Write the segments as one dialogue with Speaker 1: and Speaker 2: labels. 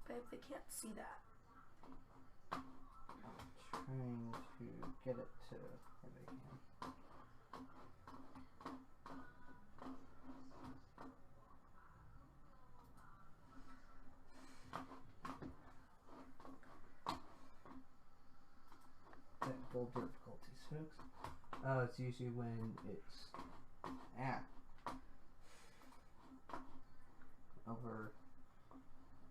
Speaker 1: Babe, they can't see that.
Speaker 2: I'm trying to get it to where they can. Technical difficulties, folks. Oh, it's usually when it's over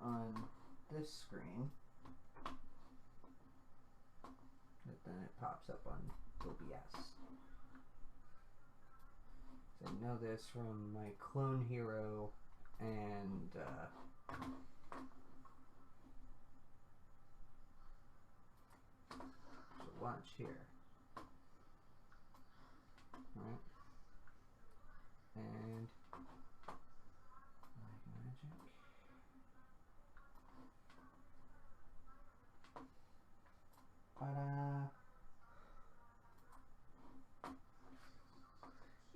Speaker 2: on this screen, but then it pops up on OBS. So I know this from my Clone Hero and so watch here. Alright. And magic.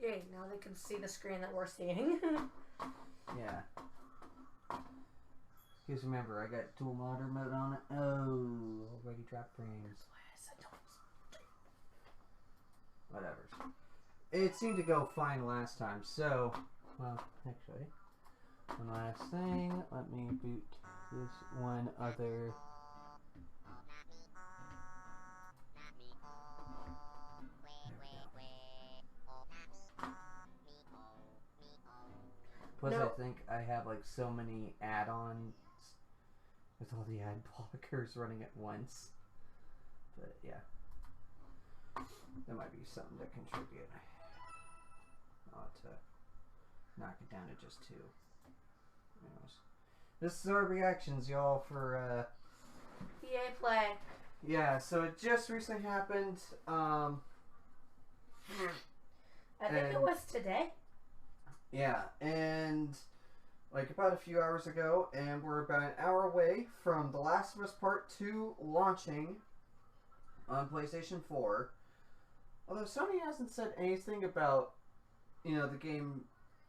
Speaker 1: Yay, now they can see the screen that we're seeing.
Speaker 2: Yeah. Because remember, I got dual monitor mode on it. Oh, already dropped frames. Whatever. It seemed to go fine last time, so, well, actually, one last thing. Let me boot this one other. Plus, I think I have like so many add-ons with all the ad blockers running at once. But yeah, that might be something to contribute. I'll have to knock it down to just 2. Anyways, this is our reactions, y'all, for
Speaker 1: EA Play.
Speaker 2: Yeah, so it just recently happened.
Speaker 1: I think it was today.
Speaker 2: Yeah, and like about a few hours ago, and we're about an hour away from The Last of Us Part 2 launching on PlayStation 4. Although Sony hasn't said anything about, you know, the game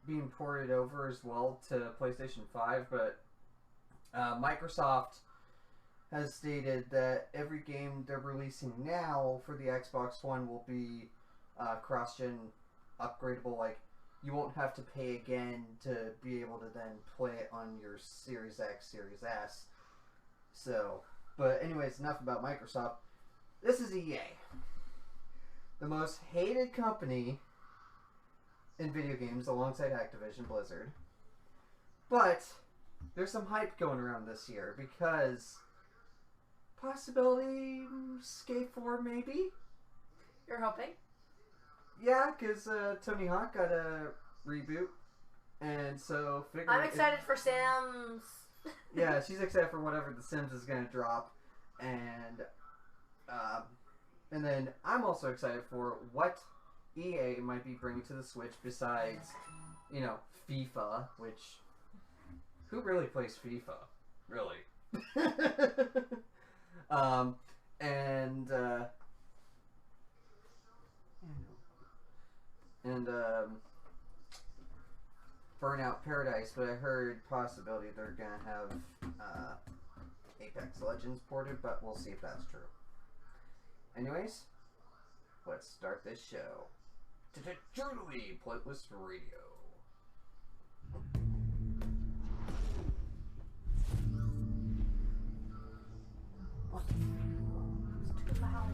Speaker 2: being ported over as well to PlayStation 5, but Microsoft has stated that every game they're releasing now for the Xbox One will be cross-gen upgradable. Like, you won't have to pay again to be able to then play it on your Series X, Series S. So, but anyways, enough about Microsoft. This is EA. The most hated company in video games alongside Activision Blizzard. But there's some hype going around this year because possibility Skate 4 maybe?
Speaker 1: You're hoping?
Speaker 2: Yeah, because Tony Hawk got a reboot, and so
Speaker 1: I'm excited for Sims.
Speaker 2: Yeah, she's excited for whatever The Sims is going to drop, and then I'm also excited for what EA might be bringing to the Switch besides, you know, FIFA, which who really plays FIFA, really? And Burnout Paradise, but I heard possibility they're gonna have Apex Legends ported, but we'll see if that's true. Anyways, let's start this show. Truly Pointless Radio.
Speaker 1: It's too loud.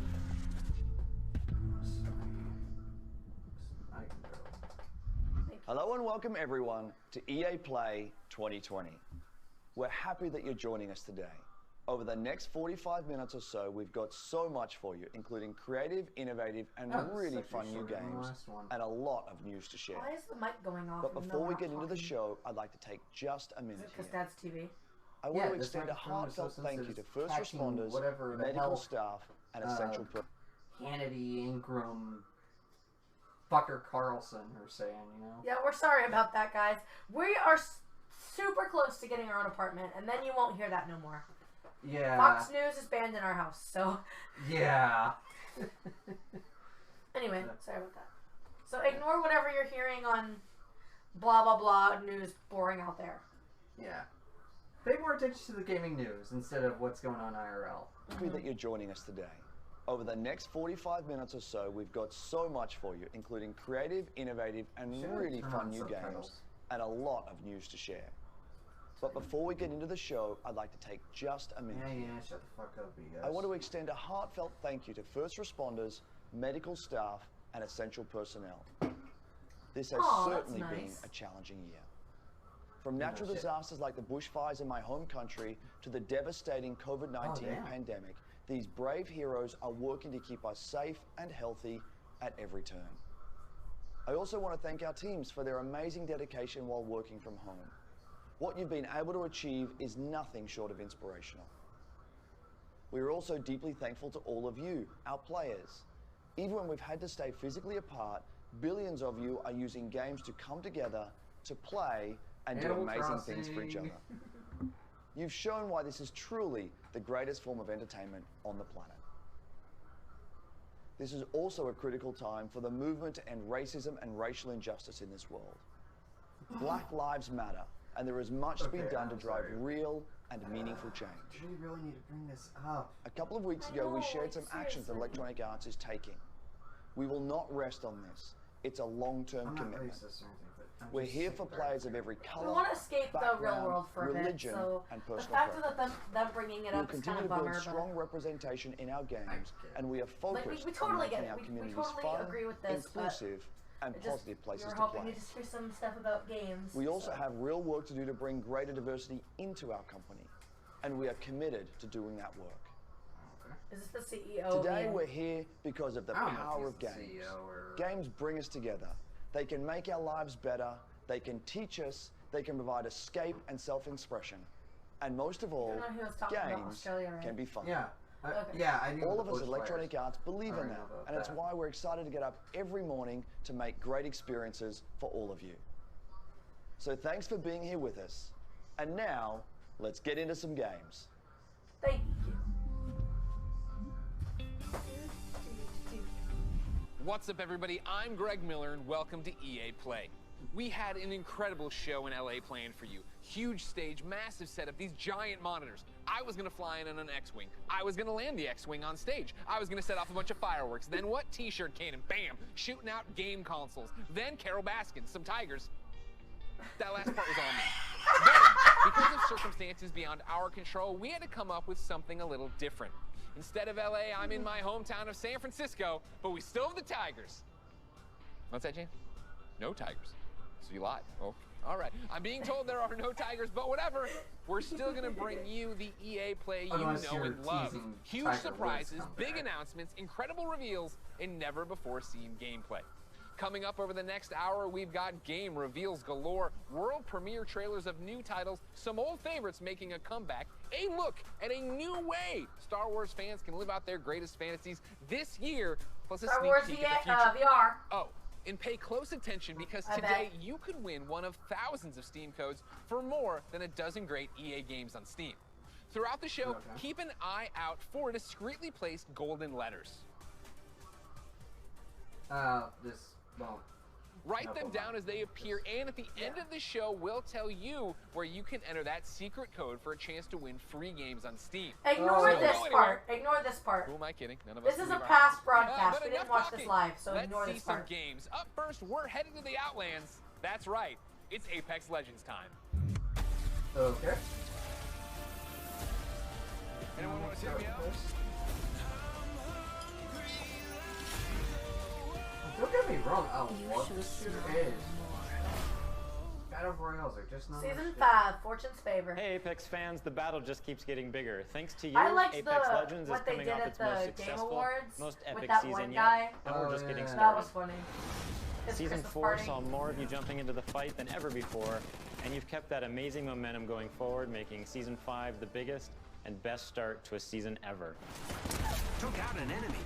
Speaker 3: Hello and welcome everyone to EA Play 2020. We're happy that you're joining us today. Over the next 45 minutes or so, we've got so much for you, including creative, innovative, and really fun new games, and a lot of news to share.
Speaker 1: Why is the mic going off?
Speaker 3: But before we get into the show, I'd like to take just a minute
Speaker 1: because
Speaker 3: here.
Speaker 1: Dad's TV.
Speaker 3: I want to extend a heartfelt thank you to first responders, medical staff, and essential personnel.
Speaker 2: Hannity, Ingram, Fucker Carlson are saying, you know?
Speaker 1: Yeah, we're sorry about that, guys. We are super close to getting our own apartment, and then you won't hear that no more.
Speaker 2: Yeah.
Speaker 1: Fox News is banned in our house, so...
Speaker 2: Yeah.
Speaker 1: Anyway, sorry about that. So ignore whatever you're hearing on blah blah blah news boring out there.
Speaker 2: Yeah. Pay more attention to the gaming news instead of what's going on IRL.
Speaker 3: Happy that you're joining us today. Over the next 45 minutes or so, we've got so much for you, including creative, innovative, and really fun new games, and a lot of news to share. But before we get into the show, I'd like to take just a minute.
Speaker 2: Yeah, shut the fuck up, you guys.
Speaker 3: I want to extend a heartfelt thank you to first responders, medical staff, and essential personnel. This has certainly been a challenging year. From natural disasters like the bushfires in my home country to the devastating COVID-19 pandemic, these brave heroes are working to keep us safe and healthy at every turn. I also want to thank our teams for their amazing dedication while working from home. What you've been able to achieve is nothing short of inspirational. We are also deeply thankful to all of you, our players. Even when we've had to stay physically apart, billions of you are using games to come together, to play, and do amazing things for each other. You've shown why this is truly the greatest form of entertainment on the planet. This is also a critical time for the movement to end racism and racial injustice in this world. Black lives matter, and there is much to be done to drive real and meaningful change.
Speaker 2: Do we really need to bring this up?
Speaker 3: A couple of weeks ago, we shared some actions that Electronic Arts is taking. We will not rest on this. It's a long-term commitment. We're here for players of every color,
Speaker 1: we want to escape the real world for a bit,
Speaker 3: religion,
Speaker 1: so
Speaker 3: and
Speaker 1: the
Speaker 3: personal
Speaker 1: fact
Speaker 3: preference.
Speaker 1: that them bringing it up is kind of a bummer.
Speaker 3: We'll continue to build strong representation in our games, and we are focused
Speaker 1: we totally
Speaker 3: on
Speaker 1: get
Speaker 3: making
Speaker 1: it.
Speaker 3: our
Speaker 1: We
Speaker 3: communities
Speaker 1: totally
Speaker 3: fun,
Speaker 1: agree with this,
Speaker 3: inclusive, and positive places
Speaker 1: we
Speaker 3: to
Speaker 1: were hoping
Speaker 3: play.
Speaker 1: to just hear some stuff about games.
Speaker 3: We also have real work to do to bring greater diversity into our company, and we are committed to doing that work.
Speaker 1: Is this the CEO?
Speaker 3: Today we're here because of the power of games.
Speaker 2: or...
Speaker 3: Games bring us together. They can make our lives better, they can teach us, they can provide escape and self-expression. And most of all, games can be fun.
Speaker 2: Yeah. I knew
Speaker 3: all of us at Electronic Arts believe in that, and it's why we're excited to get up every morning to make great experiences for all of you. So thanks for being here with us. And now, let's get into some games.
Speaker 1: Thank you.
Speaker 4: What's up, everybody? I'm Greg Miller, and welcome to EA Play. We had an incredible show in LA planned for you. Huge stage, massive setup, these giant monitors. I was gonna fly in on an X-Wing. I was gonna land the X-Wing on stage. I was gonna set off a bunch of fireworks. Then what? T-shirt cannon, bam, shooting out game consoles. Then Carol Baskin, some tigers. That last part was all me. Then, because of circumstances beyond our control, we had to come up with something a little different. Instead of LA, I'm in my hometown of San Francisco, but we still have the Tigers. What's that, Jane? No Tigers. So you lied. Oh, all right. I'm being told there are no Tigers, but whatever. We're still going to bring you the EA Play you know and love. Huge surprises, big announcements, incredible reveals, and never-before-seen gameplay. Coming up over the next hour, we've got game reveals galore, world premiere trailers of new titles, some old favorites making a comeback, a look at a new way Star Wars fans can live out their greatest fantasies this year, plus a sneak peek at the future.
Speaker 1: VR.
Speaker 4: Oh, and pay close attention because today you could win one of thousands of Steam codes for more than a dozen great EA games on Steam. Throughout the show, keep an eye out for discreetly placed golden letters. Write them down as they appear, and at the end of the show, we'll tell you where you can enter that secret code for a chance to win free games on Steam.
Speaker 1: Ignore this part. Ignore this part.
Speaker 4: Who am I kidding? None of us.
Speaker 1: This is a past broadcast. We didn't watch this live, so ignore this part.
Speaker 4: Let's see some games. Up first, we're headed to the Outlands. That's right. It's Apex Legends time.
Speaker 2: Okay.
Speaker 4: Anyone want to check me out?
Speaker 2: Don't get me wrong, I love this shooter is. Battle Royales are just not
Speaker 1: Season 5, Fortune's Favor.
Speaker 5: Hey Apex fans, the battle just keeps getting bigger. Thanks to you,
Speaker 1: I liked
Speaker 5: Apex Legends is
Speaker 1: what they
Speaker 5: coming
Speaker 1: did
Speaker 5: off
Speaker 1: at
Speaker 5: its most
Speaker 1: the
Speaker 5: successful,
Speaker 1: Game Awards
Speaker 5: most epic
Speaker 1: with that
Speaker 5: season
Speaker 1: one
Speaker 5: yet,
Speaker 1: guy.
Speaker 5: and we're just getting started.
Speaker 1: That was funny.
Speaker 5: Season 4 saw more of you jumping into the fight than ever before, and you've kept that amazing momentum going forward, making Season 5 the biggest and best start to a season ever.
Speaker 6: Took out an enemy.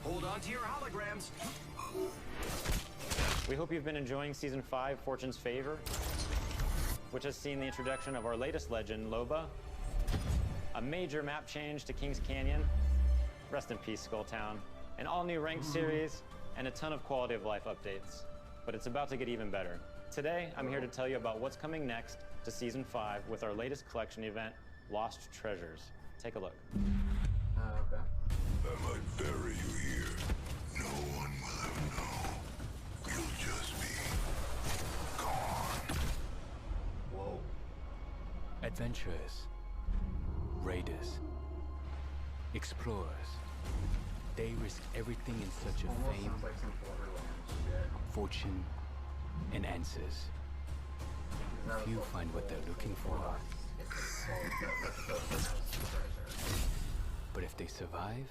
Speaker 6: Hold on to your holograms.
Speaker 5: We hope you've been enjoying Season 5, Fortune's Favor, which has seen the introduction of our latest legend, Loba, a major map change to Kings Canyon, rest in peace, Skulltown, an all-new ranked series, and a ton of quality of life updates. but it's about to get even better. Today, I'm here to tell you about what's coming next to Season 5 with our latest collection event, Lost Treasures. Take a look.
Speaker 2: Okay.
Speaker 7: I might bury you here. No one will ever know. You'll just be gone.
Speaker 2: Whoa.
Speaker 6: Adventurers, raiders, explorers. They risk everything in search of
Speaker 2: Almost
Speaker 6: fame,
Speaker 2: sounds like some Borderlands shit.
Speaker 6: fortune, and answers. If you find what they're looking for, but if they survive,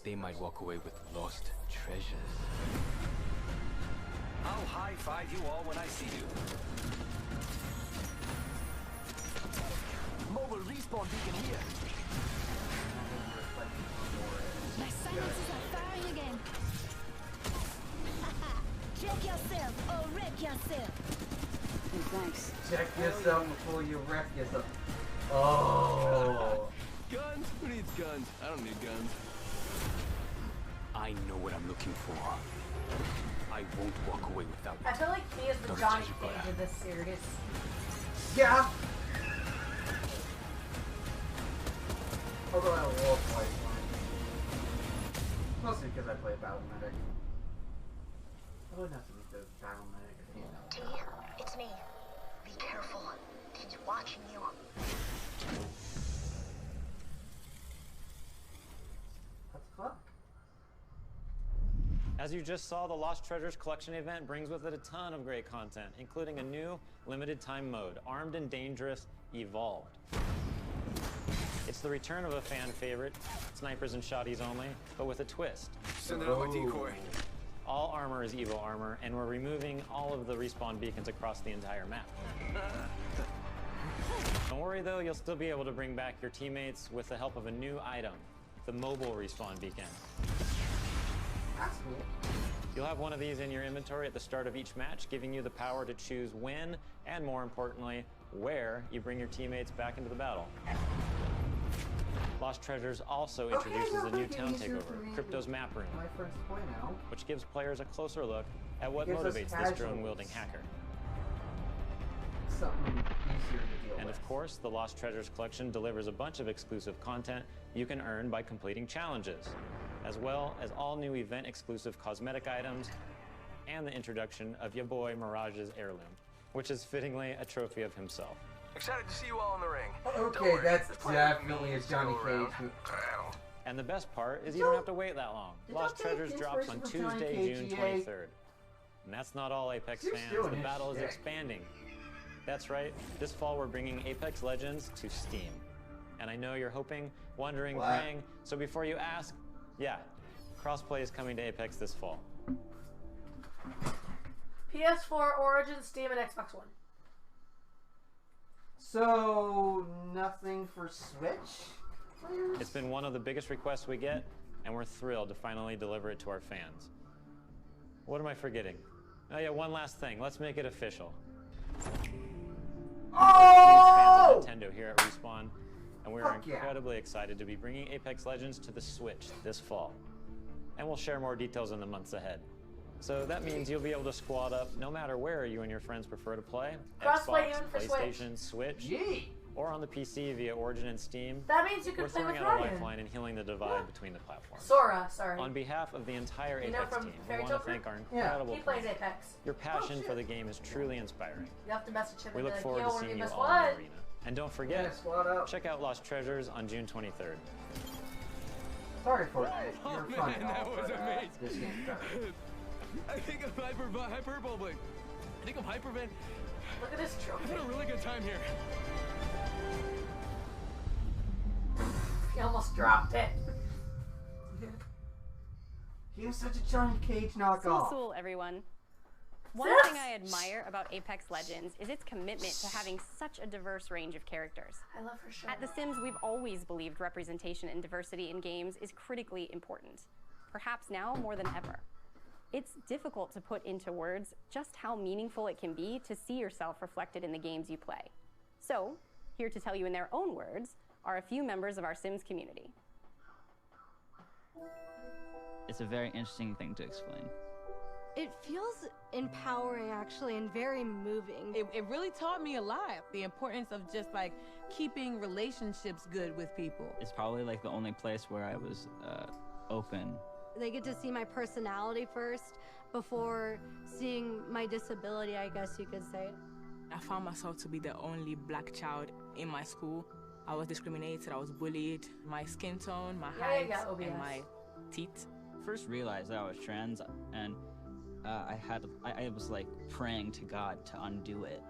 Speaker 6: they might walk away with lost treasures. I'll high-five you all when I see you. Mobile respawn beacon here.
Speaker 8: My silences are firing again. Check yourself or wreck yourself. Thanks.
Speaker 2: Check yourself before you wreck yourself. Oh.
Speaker 6: Guns? Who needs guns? I don't need guns. I know what I'm looking for. I won't walk away without it.
Speaker 1: I feel like he is the Johnny Cage of this series.
Speaker 2: Yeah. Although I love Lifeline. Mostly because I play Battle Medic. I would have to make the Battle Medic a thing.
Speaker 9: T, it's me. Be careful. He's watching you.
Speaker 2: That's fuck.
Speaker 5: As you just saw, the Lost Treasures collection event brings with it a ton of great content, including a new limited time mode, Armed and Dangerous Evolved. It's the return of a fan favorite, snipers and shotties only, but with a twist.
Speaker 6: Send out my decoy.
Speaker 5: All armor is Evo armor, and we're removing all of the respawn beacons across the entire map. Don't worry though, you'll still be able to bring back your teammates with the help of a new item, the mobile respawn beacon.
Speaker 2: That's cool.
Speaker 5: You'll have one of these in your inventory at the start of each match, giving you the power to choose when, and more importantly, where you bring your teammates back into the battle. Lost Treasures also introduces a new town takeover, Crypto's Map Room,
Speaker 2: My first point now.
Speaker 5: which gives players a closer look at what
Speaker 2: Gives us
Speaker 5: motivates this
Speaker 2: casuals.
Speaker 5: drone-wielding hacker.
Speaker 2: Something easier to deal
Speaker 5: And
Speaker 2: with.
Speaker 5: of course, the Lost Treasures collection delivers a bunch of exclusive content you can earn by completing challenges, as well as all new event-exclusive cosmetic items and the introduction of your boy Mirage's heirloom, which is fittingly a trophy of himself.
Speaker 6: Excited to see you all in the ring.
Speaker 2: Okay, that's definitely a Johnny Cage.
Speaker 5: And the best part is you don't have to wait that long.
Speaker 2: Did
Speaker 5: Lost
Speaker 2: y'all take
Speaker 5: Treasures drops on
Speaker 2: inspiration from Johnny
Speaker 5: Tuesday,
Speaker 2: Cage,
Speaker 5: June
Speaker 2: EA?
Speaker 5: 23rd. And that's not all, Apex
Speaker 2: Keeps
Speaker 5: fans.
Speaker 2: doing
Speaker 5: The
Speaker 2: his
Speaker 5: battle is
Speaker 2: shit.
Speaker 5: expanding. That's right. This fall, we're bringing Apex Legends to Steam. And I know you're hoping, wondering,
Speaker 2: What?
Speaker 5: praying. So before you ask, yeah, crossplay is coming to Apex this fall.
Speaker 1: PS4, Origin, Steam, and Xbox One.
Speaker 2: So, nothing for Switch players?
Speaker 5: It's been one of the biggest requests we get, and we're thrilled to finally deliver it to our fans. What am I forgetting? Oh yeah, one last thing. Let's make it official.
Speaker 2: Oh!
Speaker 5: Huge fans of Nintendo here at Respawn, and we're
Speaker 2: Fuck yeah.
Speaker 5: incredibly excited to be bringing Apex Legends to the Switch this fall. And we'll share more details in the months ahead. So that means you'll be able to squad up no matter where you and your friends prefer to play.
Speaker 1: Crossplay
Speaker 5: Xbox,
Speaker 1: even for Switch.
Speaker 5: PlayStation, Switch,
Speaker 2: Yee!
Speaker 5: or on the PC via Origin and Steam.
Speaker 1: That means you
Speaker 5: We're
Speaker 1: can play
Speaker 5: throwing
Speaker 1: with
Speaker 5: out a
Speaker 1: Ryan.
Speaker 5: lifeline and healing the divide between the platforms.
Speaker 1: Sora, sorry.
Speaker 5: On behalf of the entire
Speaker 1: You know
Speaker 5: Apex
Speaker 1: from
Speaker 5: team, we
Speaker 1: Fairy
Speaker 5: want to
Speaker 1: Tale
Speaker 5: thank our
Speaker 2: Yeah.
Speaker 5: incredible
Speaker 1: He plays
Speaker 5: fans.
Speaker 1: Apex.
Speaker 5: Your passion
Speaker 2: shit.
Speaker 5: for the game is truly inspiring.
Speaker 1: You have to message him
Speaker 5: We
Speaker 1: and
Speaker 5: look
Speaker 1: be like,
Speaker 5: forward
Speaker 1: yo,
Speaker 5: to
Speaker 1: wanna
Speaker 5: seeing
Speaker 1: be
Speaker 5: you
Speaker 1: my
Speaker 5: all in the
Speaker 1: squad?
Speaker 5: arena. And don't
Speaker 2: Yeah,
Speaker 5: forget,
Speaker 2: squad up.
Speaker 5: check out Lost Treasures on June 23rd.
Speaker 2: Sorry, Fortnite.
Speaker 6: Oh,
Speaker 2: You're fun
Speaker 6: man,
Speaker 2: and all,
Speaker 6: that was
Speaker 2: but,
Speaker 6: amazing.
Speaker 2: this game's better.
Speaker 6: I think I'm hyperbolic. I think I'm hypervent.
Speaker 1: Look at this
Speaker 6: I've
Speaker 1: trophy.
Speaker 6: had a really good time here.
Speaker 1: He almost dropped it.
Speaker 2: He was such a Johnny Cage knockoff.
Speaker 10: Soul, everyone. One
Speaker 1: Sis!
Speaker 10: thing I admire about Apex Legends is its commitment to having such a diverse range of characters.
Speaker 1: I love her show.
Speaker 10: At The Sims, we've always believed representation and diversity in games is critically important, perhaps now more than ever. It's difficult to put into words just how meaningful it can be to see yourself reflected in the games you play. So, here to tell you in their own words are a few members of our Sims community.
Speaker 11: It's a very interesting thing to explain. It feels empowering, actually, and very moving.
Speaker 12: It really taught me a lot. The importance of just like keeping relationships good with people.
Speaker 13: It's probably like the only place where I was open.
Speaker 11: They get to see my personality first before seeing my disability, I guess you could say.
Speaker 12: I found myself to be the only black child in my school. I was discriminated, I was bullied. My skin tone, my height, and my teeth.
Speaker 13: First realized that I was trans, and I was like praying to God to undo it.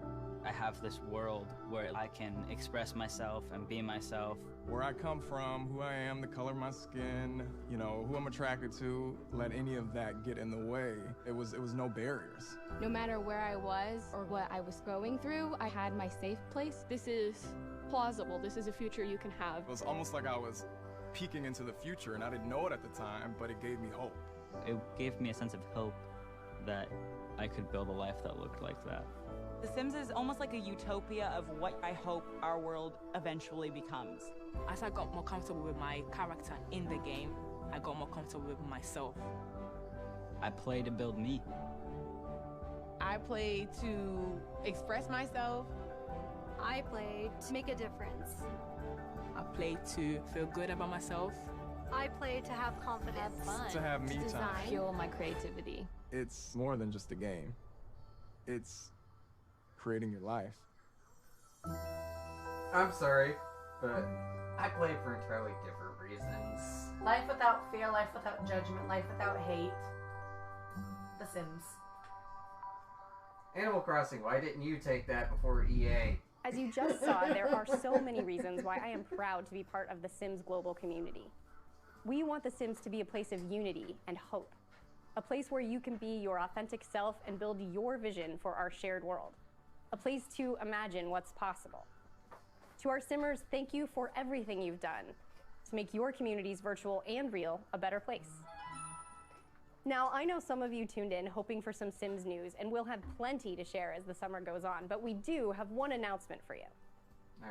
Speaker 13: I have this world where I can express myself and be myself.
Speaker 14: Where I come from, who I am, the color of my skin, you know, who I'm attracted to, let any of that get in the way. It was no barriers.
Speaker 15: No matter where I was or what I was going through, I had my safe place. This is plausible. This is a future you can have.
Speaker 14: It was almost like I was peeking into the future, and I didn't know it at the time, but it gave me hope.
Speaker 13: It gave me a sense of hope that I could build a life that looked like that.
Speaker 16: The Sims is almost like a utopia of what I hope our world eventually becomes.
Speaker 12: As I got more comfortable with my character in the game, I got more comfortable with myself.
Speaker 13: I play to build me.
Speaker 12: I play to express myself.
Speaker 11: I play to make a difference.
Speaker 12: I play to feel good about myself.
Speaker 11: I play to have confidence.
Speaker 15: Fun.
Speaker 14: To have me time.
Speaker 15: Fuel my creativity.
Speaker 14: It's more than just a game. It's creating your life.
Speaker 2: I'm sorry, but I play for entirely different reasons.
Speaker 1: Life without fear, life without judgment, life without hate. The Sims.
Speaker 2: Animal Crossing, why didn't you take that before EA?
Speaker 10: As you just saw, there are so many reasons why I am proud to be part of the Sims global community. We want the Sims to be a place of unity and hope. A place where you can be your authentic self and build your vision for our shared world. A place to imagine what's possible. To our Simmers, thank you for everything you've done to make your communities, virtual and real, a better place. Now, I know some of you tuned in hoping for some Sims news, and we'll have plenty to share as the summer goes on, but we do have one announcement for you.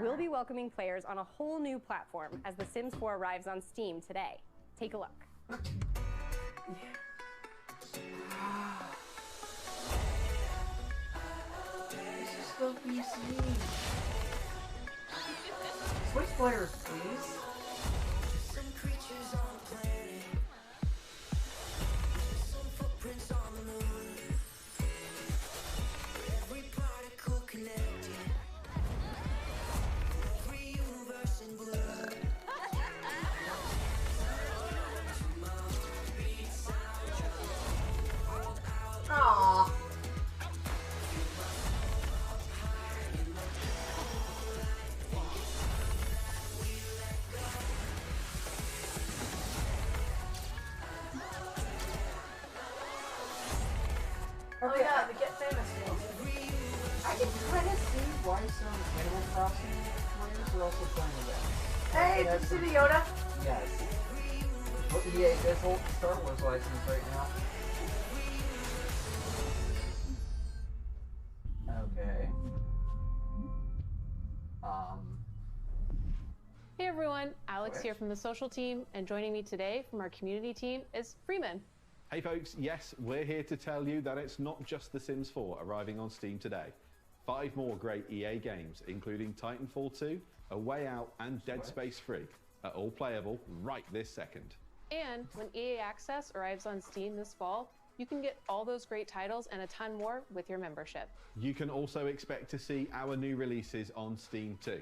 Speaker 10: We'll be welcoming players on a whole new platform as The Sims 4 arrives on Steam today. Take a look.
Speaker 2: Switch players, please.
Speaker 17: Some creatures on the planet. Some footprints on the moon. Every particle connected. Every universe in blue.
Speaker 1: Aww. Oh yeah, the Get Famous deal.
Speaker 2: I can kind of see why some Animal Crossing players are also playing with that.
Speaker 1: Hey, did you see the Yoda?
Speaker 2: Yes. But EA does hold the Star Wars license right now. Okay.
Speaker 18: Hey everyone, Alex here from the social team, and joining me today from our community team is Freeman.
Speaker 19: Hey folks, yes, we're here to tell you that it's not just The Sims 4 arriving on Steam today. 5 more great EA games, including Titanfall 2, A Way Out, and Dead Space 3, are all playable right this second.
Speaker 18: And when EA Access arrives on Steam this fall, you can get all those great titles and a ton more with your membership.
Speaker 19: You can also expect to see our new releases on Steam too.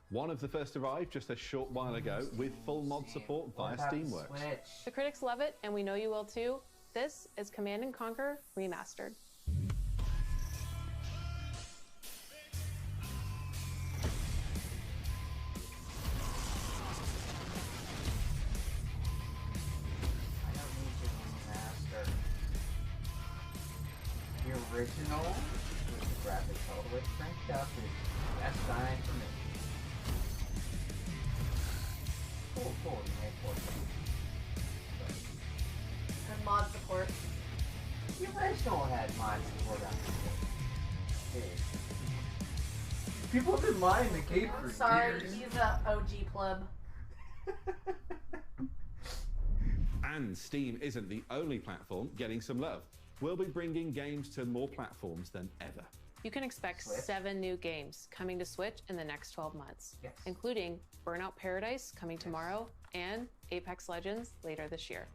Speaker 19: One of the first arrived just a short while ago with full mod support via Steamworks.
Speaker 18: The critics love it, and we know you will too. This is Command & Conquer Remastered.
Speaker 2: The original, with the graphics all the way cranked up, is best time for me. Cool, you made 14.
Speaker 1: And mod support.
Speaker 2: The original had mod support on it. People have been lying the game for
Speaker 1: Sorry,
Speaker 2: years.
Speaker 1: he's a OG pleb.
Speaker 19: And Steam isn't the only platform getting some love. We'll be bringing games to more platforms than ever.
Speaker 18: You can expect 7 new games coming to Switch in the next 12 months, including Burnout Paradise coming tomorrow and Apex Legends later this year.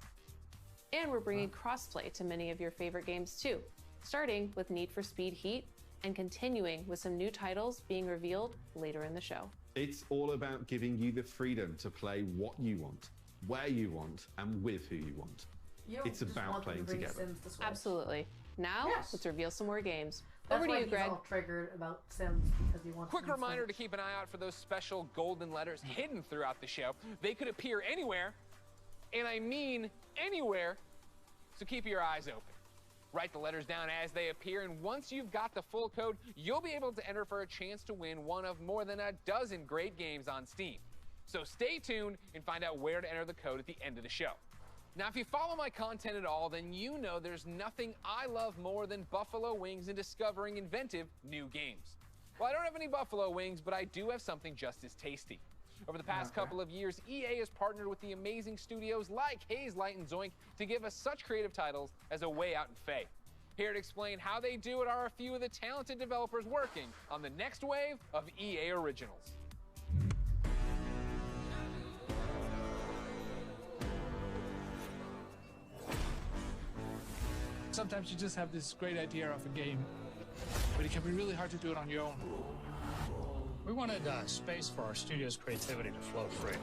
Speaker 18: And we're bringing crossplay to many of your favorite games too, starting with Need for Speed Heat and continuing with some new titles being revealed later in the show.
Speaker 19: It's all about giving you the freedom to play what you want, where you want, and with who you want. It's about playing together.
Speaker 18: Absolutely. Now, let's reveal some more games.
Speaker 1: That's
Speaker 18: Over to
Speaker 1: why
Speaker 18: you,
Speaker 1: he's
Speaker 18: Greg.
Speaker 1: all triggered about Sims because he wants.
Speaker 4: Quick reminder to keep an eye out for those special golden letters hidden throughout the show. They could appear anywhere, and I mean anywhere, so keep your eyes open. Write the letters down as they appear, and once you've got the full code, you'll be able to enter for a chance to win one of more than a dozen great games on Steam. So stay tuned and find out where to enter the code at the end of the show. Now, if you follow my content at all, then you know there's nothing I love more than buffalo wings and discovering inventive new games. Well, I don't have any buffalo wings, but I do have something just as tasty. Over the past couple of years, EA has partnered with the amazing studios like Hazelight and Zoink to give us such creative titles as A Way Out and Faye. Here to explain how they do it are a few of the talented developers working on the next wave of EA originals.
Speaker 20: Sometimes you just have this great idea of a game, but it can be really hard to do it on your own.
Speaker 21: We wanted space for our studio's creativity to flow free,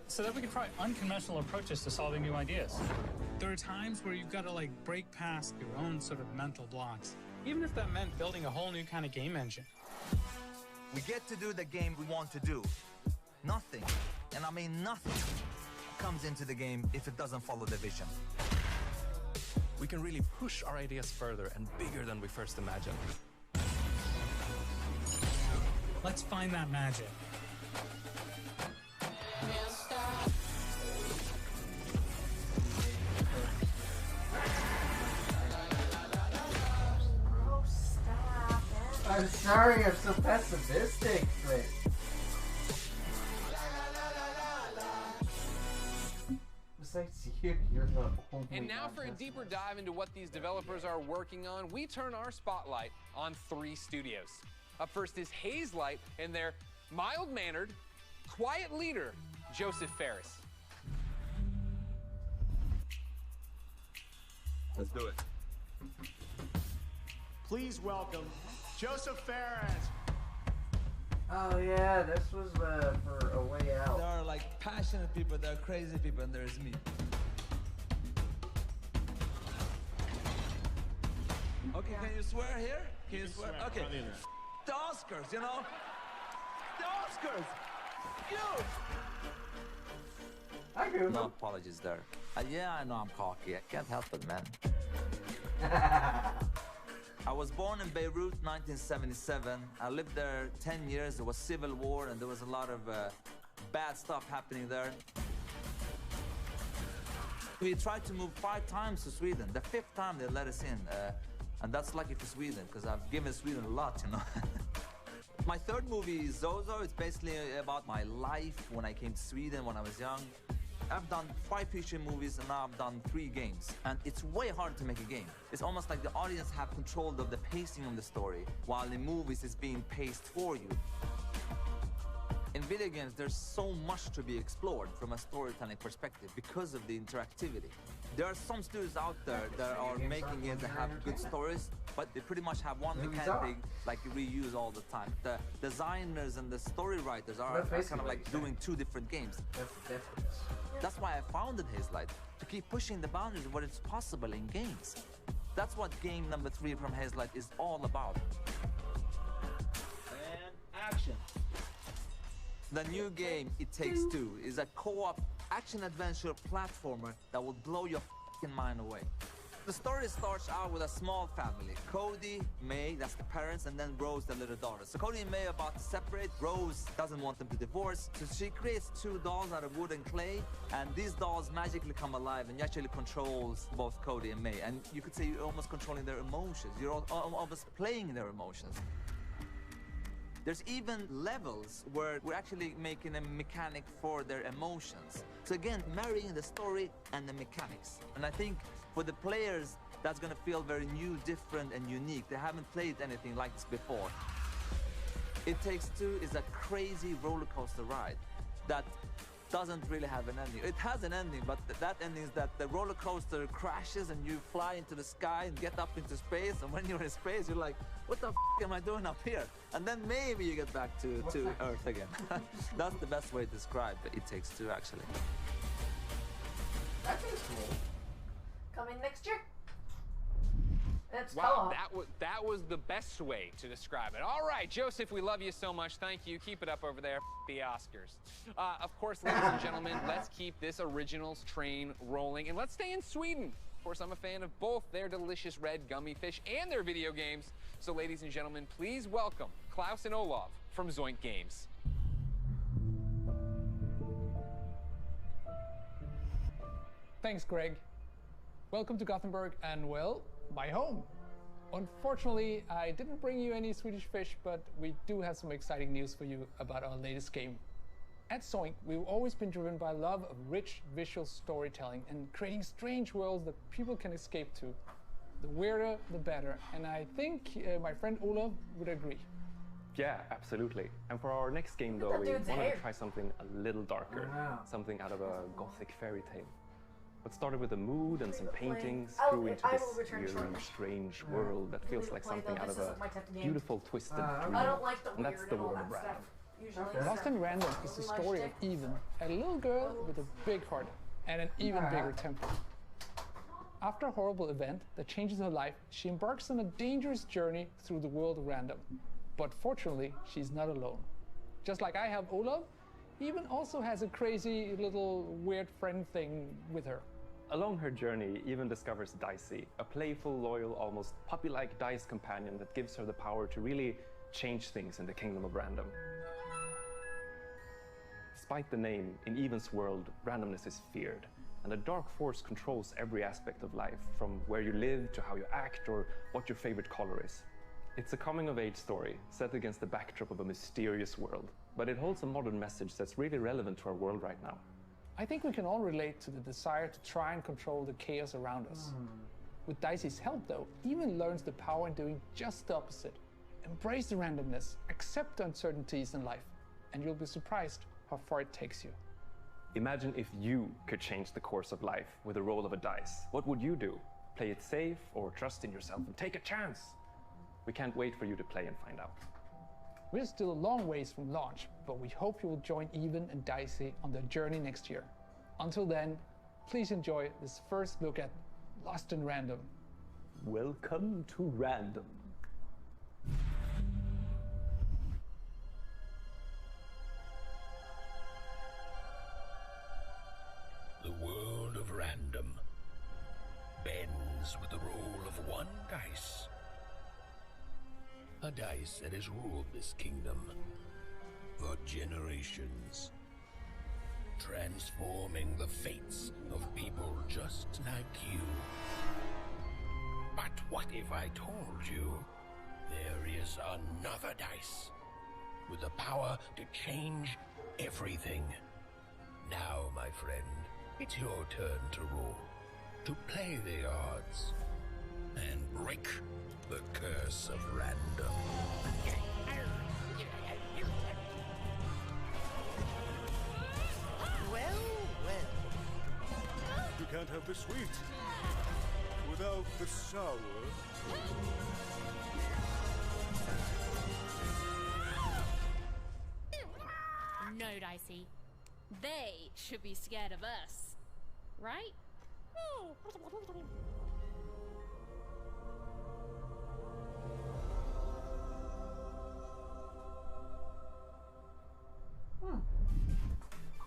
Speaker 21: so that we could try unconventional approaches to solving new ideas.
Speaker 20: There are times where you've got to break past your own sort of mental blocks, even if that meant building a whole new kind of game engine.
Speaker 22: We get to do the game we want to do. Nothing, and I mean nothing, comes into the game if it doesn't follow the vision.
Speaker 23: We can really push our ideas further and bigger than we first imagined.
Speaker 20: Let's find that magic.
Speaker 1: Oh, stop it.
Speaker 2: I'm sorry I'm so pessimistic, but... Besides you're the only
Speaker 4: And now for a deeper dive into what these developers are working on, we turn our spotlight on 3 studios. Up first is Hazelight and their mild-mannered, quiet leader, Joseph Ferris.
Speaker 24: Let's do it.
Speaker 25: Please welcome Joseph Ferris.
Speaker 2: Oh yeah, this was for A Way Out.
Speaker 22: There are passionate people, there are crazy people, and there's me. Okay, can you swear here? Can you swear? Okay. The Oscars, you know? The Oscars! You!
Speaker 2: I agree with
Speaker 22: No
Speaker 2: him.
Speaker 22: apologies there. Yeah, I know I'm cocky. I can't help it, man. I was born in Beirut, 1977. I lived there 10 years. There was civil war, and there was a lot of bad stuff happening there. We tried to move 5 times to Sweden. The 5th time they let us in. And that's lucky for Sweden, because I've given Sweden a lot, you know. My 3rd movie, Zozo, it's basically about my life when I came to Sweden when I was young. I've done 5 feature movies, and now I've done 3 games. And it's way harder to make a game. It's almost like the audience have control of the pacing of the story, while in movies it's being paced for you. In video games, there's so much to be explored from a storytelling perspective because of the interactivity. There are some studios out there that are making games that have good stories, but they pretty much have one mechanic they reuse all the time. The designers and the story writers are kind of doing 2 different games. That's why I founded Hazelight, to keep pushing the boundaries of what is possible in games. That's what game number 3 from Hazelight is all about. And action. The new game, It Takes Two, is a co-op action-adventure platformer that will blow your f***ing mind away. The story starts out with a small family. Cody, May, that's the parents, and then Rose, the little daughter. So Cody and May are about to separate. Rose doesn't want them to divorce, so she creates 2 dolls out of wood and clay, and these dolls magically come alive, and you actually controls both Cody and May. And you could say you're almost controlling their emotions. You're almost playing their emotions. There's even levels where we're actually making a mechanic for their emotions. So again, marrying the story and the mechanics. And I think for the players, that's gonna feel very new, different, and unique. They haven't played anything like this before. It Takes Two is a crazy roller coaster ride that doesn't really have an ending. It has an ending, but that ending is that the roller coaster crashes and you fly into the sky and get up into space, and when you're in space, you're like, what the f am I doing up here? And then maybe you get back to Earth again. That's the best way to describe It Takes Two, actually.
Speaker 2: That is cool.
Speaker 1: Coming next year. It's
Speaker 4: Wow, that was the best way to describe it. All right, Joseph, we love you so much. Thank you. Keep it up over there. The Oscars. Of course, ladies and gentlemen, let's keep this originals train rolling, and let's stay in Sweden. Of course, I'm a fan of both their delicious red gummy fish and their video games. So, ladies and gentlemen, please welcome Klaus and Olav from Zoink Games.
Speaker 3: Thanks, Greg. Welcome to Gothenburg and, well, my home. Unfortunately, I didn't bring you any Swedish fish, but we do have some exciting news for you about our latest game. At Zoink, we've always been driven by love of rich visual storytelling and creating strange worlds that people can escape to. The weirder, the better, and I think my friend Olav would agree.
Speaker 7: Yeah, absolutely. And for our next game, though, we wanted to try something a little darker, something out of a gothic fairy tale. What started with a mood and some paintings grew into this eerie, strange world that feels like something out of a beautiful, twisted dream. And that's the world of random.
Speaker 3: Lost in Random is the story of Even, a little girl with a big heart and an even bigger temper. After a horrible event that changes her life, she embarks on a dangerous journey through the world of random. But fortunately, she's not alone. Just like I have Olav, Even also has a crazy little weird friend thing with her.
Speaker 7: Along her journey, Even discovers Dicey, a playful, loyal, almost puppy-like dice companion that gives her the power to really change things in the kingdom of random. Despite the name, in Even's world, randomness is feared, and a dark force controls every aspect of life, from where you live to how you act or what your favorite color is. It's a coming-of-age story set against the backdrop of a mysterious world, but it holds a modern message that's really relevant to our world right now.
Speaker 3: I think we can all relate to the desire to try and control the chaos around us. With Dicey's help, though, Even learns the power in doing just the opposite. Embrace the randomness, accept the uncertainties in life, and you'll be surprised how far it takes you.
Speaker 7: Imagine if you could change the course of life with the roll of a dice. What would you do? Play it safe or trust in yourself and take a chance? We can't wait for you to play and find out.
Speaker 3: We're still a long ways from launch, but we hope you will join Even and Dicey on their journey next year. Until then, please enjoy this first look at Lost in Random.
Speaker 7: Welcome to Random.
Speaker 8: The world of random bends with the roll of one dice. A dice that has ruled this kingdom for generations, transforming the fates of people just like you. But what if I told you there is another dice with the power to change everything? Now, my friend, it's your turn to roll, to play the odds, and break the curse of random.
Speaker 17: Well, well.
Speaker 9: You can't have the sweet without the sour.
Speaker 24: No, Dicey. They should be scared of us, right?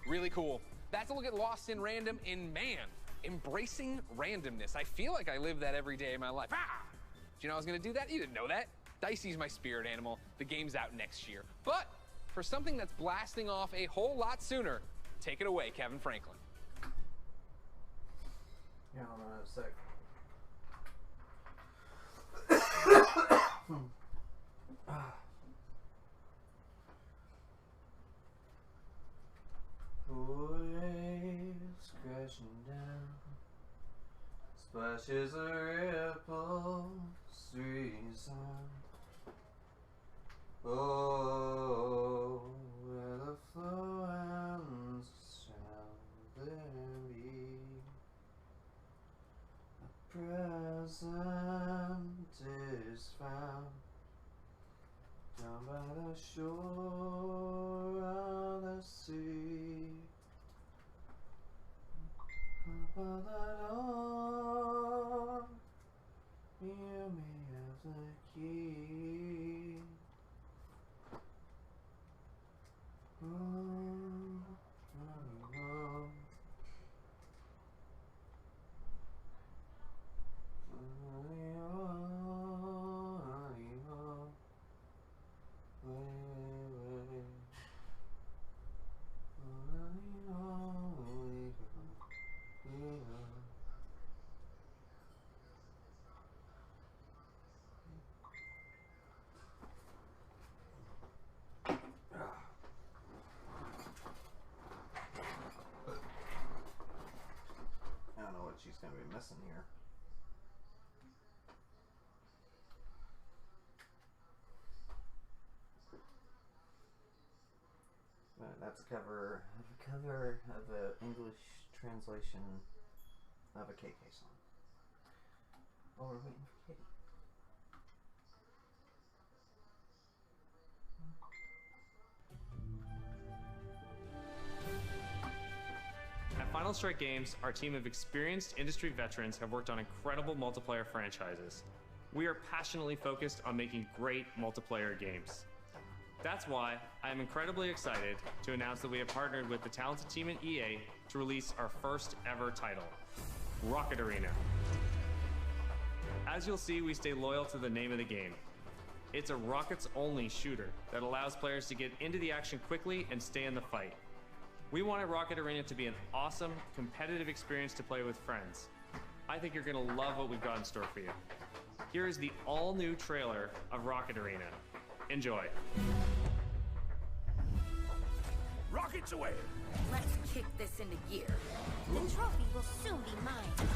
Speaker 4: Really cool. That's a look at Lost in Random in man. Embracing randomness. I feel like I live that every day of my life. Ah! Do you know I was gonna do that? You didn't know that. Dicey's my spirit animal. The game's out next year. But for something that's blasting off a whole lot sooner, take it away, Kevin Franklin.
Speaker 2: Yeah, hold on a sec. Waves crashing down, splashes of red Oh, where the flowers shall there be a present is found down by the shore of the sea. Upon that door, you may have the key. Oh, oh, oh. I don't know what she's going to be missing here. That's a cover of an English translation of a KK song. Oh, we're waiting for Kitty.
Speaker 5: At Final Strike Games, our team of experienced industry veterans have worked on incredible multiplayer franchises. We are passionately focused on making great multiplayer games. That's why I am incredibly excited to announce that we have partnered with the talented team at EA to release our first ever title, Rocket Arena. As you'll see, we stay loyal to the name of the game. It's a rockets-only shooter that allows players to get into the action quickly and stay in the fight. We wanted Rocket Arena to be an awesome, competitive experience to play with friends. I think you're gonna love what we've got in store for you. Here is the all-new trailer of Rocket Arena. Enjoy.
Speaker 17: Rockets away!
Speaker 24: Let's kick this into gear. The trophy will soon be mine.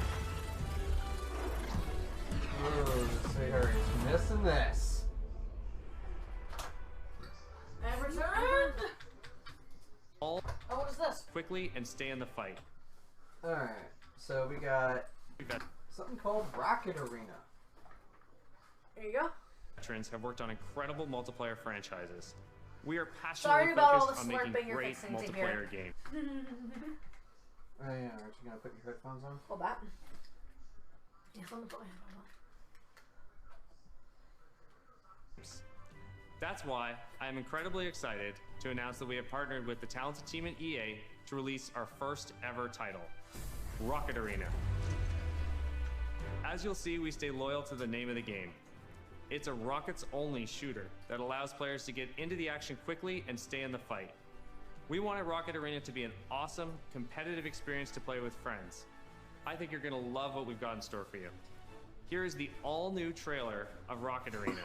Speaker 2: Oh, sweetheart is missing this.
Speaker 1: And returned!
Speaker 5: All
Speaker 1: oh, what is this?
Speaker 5: Quickly and stay in the fight.
Speaker 2: Alright, so we got something called Rocket Arena.
Speaker 1: There you go.
Speaker 5: Veterans have worked on incredible multiplayer franchises. We are passionately focused on making great multiplayer games.
Speaker 2: Oh yeah, aren't you gonna put your headphones on?
Speaker 1: Hold that. Yes, I'm gonna put my headphones on.
Speaker 5: That's why I am incredibly excited to announce that we have partnered with the talented team at EA to release our first ever title, Rocket Arena. As you'll see, we stay loyal to the name of the game. It's a rockets-only shooter that allows players to get into the action quickly and stay in the fight. We wanted Rocket Arena to be an awesome, competitive experience to play with friends. I think you're gonna love what we've got in store for you. Here is the all-new trailer of Rocket Arena.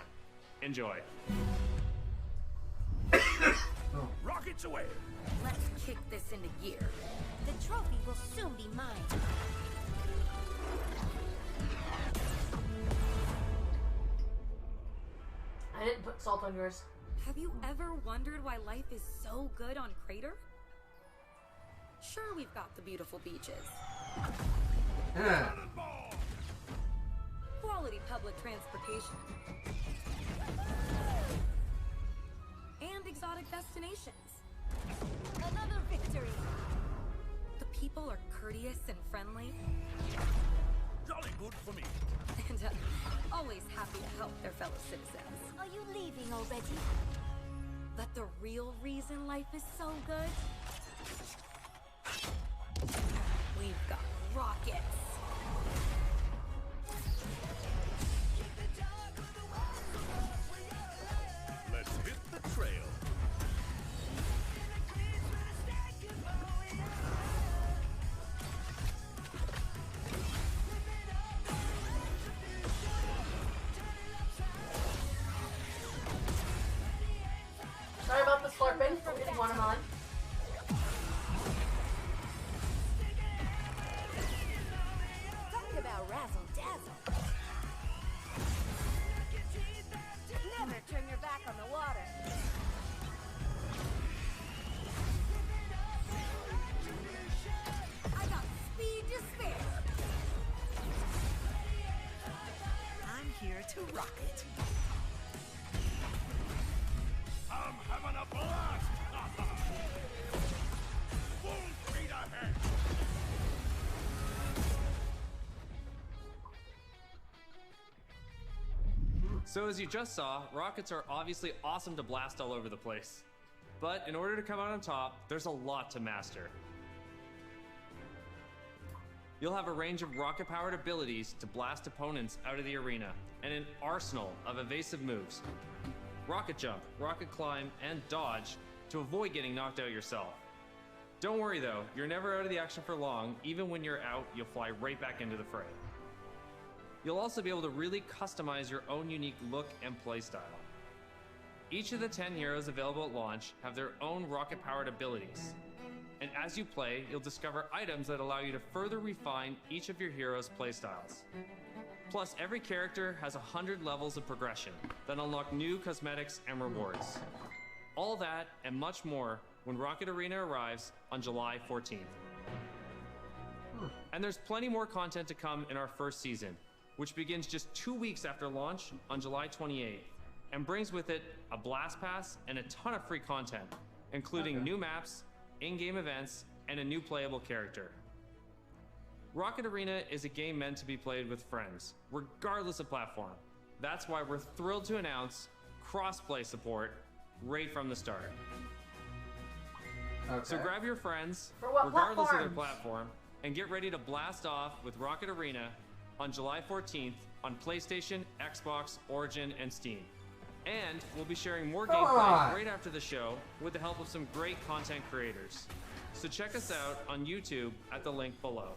Speaker 5: Enjoy.
Speaker 17: Rockets away!
Speaker 24: Let's kick this into gear. The trophy will soon be mine.
Speaker 1: I didn't put salt on yours.
Speaker 24: Have you ever wondered why life is so good on Crater? Sure, we've got the beautiful beaches. Quality public transportation. And exotic destinations. Another victory! The people are courteous and friendly.
Speaker 17: Jolly good for me.
Speaker 24: And always happy to help their fellow citizens. Are you leaving already? But the real reason life is so good? We've got rockets.
Speaker 17: Let's hit the trail.
Speaker 1: Sorry about the slurping. I'm getting one on.
Speaker 24: Talk about razzle dazzle. Never turn your back on the water.
Speaker 5: So as you just saw, rockets are obviously awesome to blast all over the place. But in order to come out on top, there's a lot to master. You'll have a range of rocket-powered abilities to blast opponents out of the arena, and an arsenal of evasive moves. Rocket jump, rocket climb, and dodge to avoid getting knocked out yourself. Don't worry though, you're never out of the action for long. Even when you're out, you'll fly right back into the fray. You'll also be able to really customize your own unique look and playstyle. Each of the 10 heroes available at launch have their own rocket-powered abilities. And as you play, you'll discover items that allow you to further refine each of your heroes' playstyles. Plus, every character has 100 levels of progression that unlock new cosmetics and rewards. All that and much more when Rocket Arena arrives on July 14th. And there's plenty more content to come in our first season, which begins just 2 weeks after launch on July 28th, and brings with it a blast pass and a ton of free content, including new maps, in-game events, and a new playable character. Rocket Arena is a game meant to be played with friends, regardless of platform. That's why we're thrilled to announce cross-play support right from the start. So grab your friends, regardless of their platform, and get ready to blast off with Rocket Arena on July 14th on PlayStation, Xbox, Origin, and Steam. And we'll be sharing more gameplay right after the show with the help of some great content creators. So check us out on YouTube at the link below.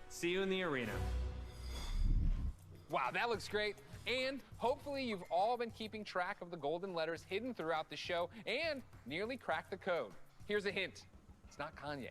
Speaker 5: See you in the arena.
Speaker 4: Wow, that looks great. And hopefully you've all been keeping track of the golden letters hidden throughout the show and nearly cracked the code. Here's a hint. It's not Kanye.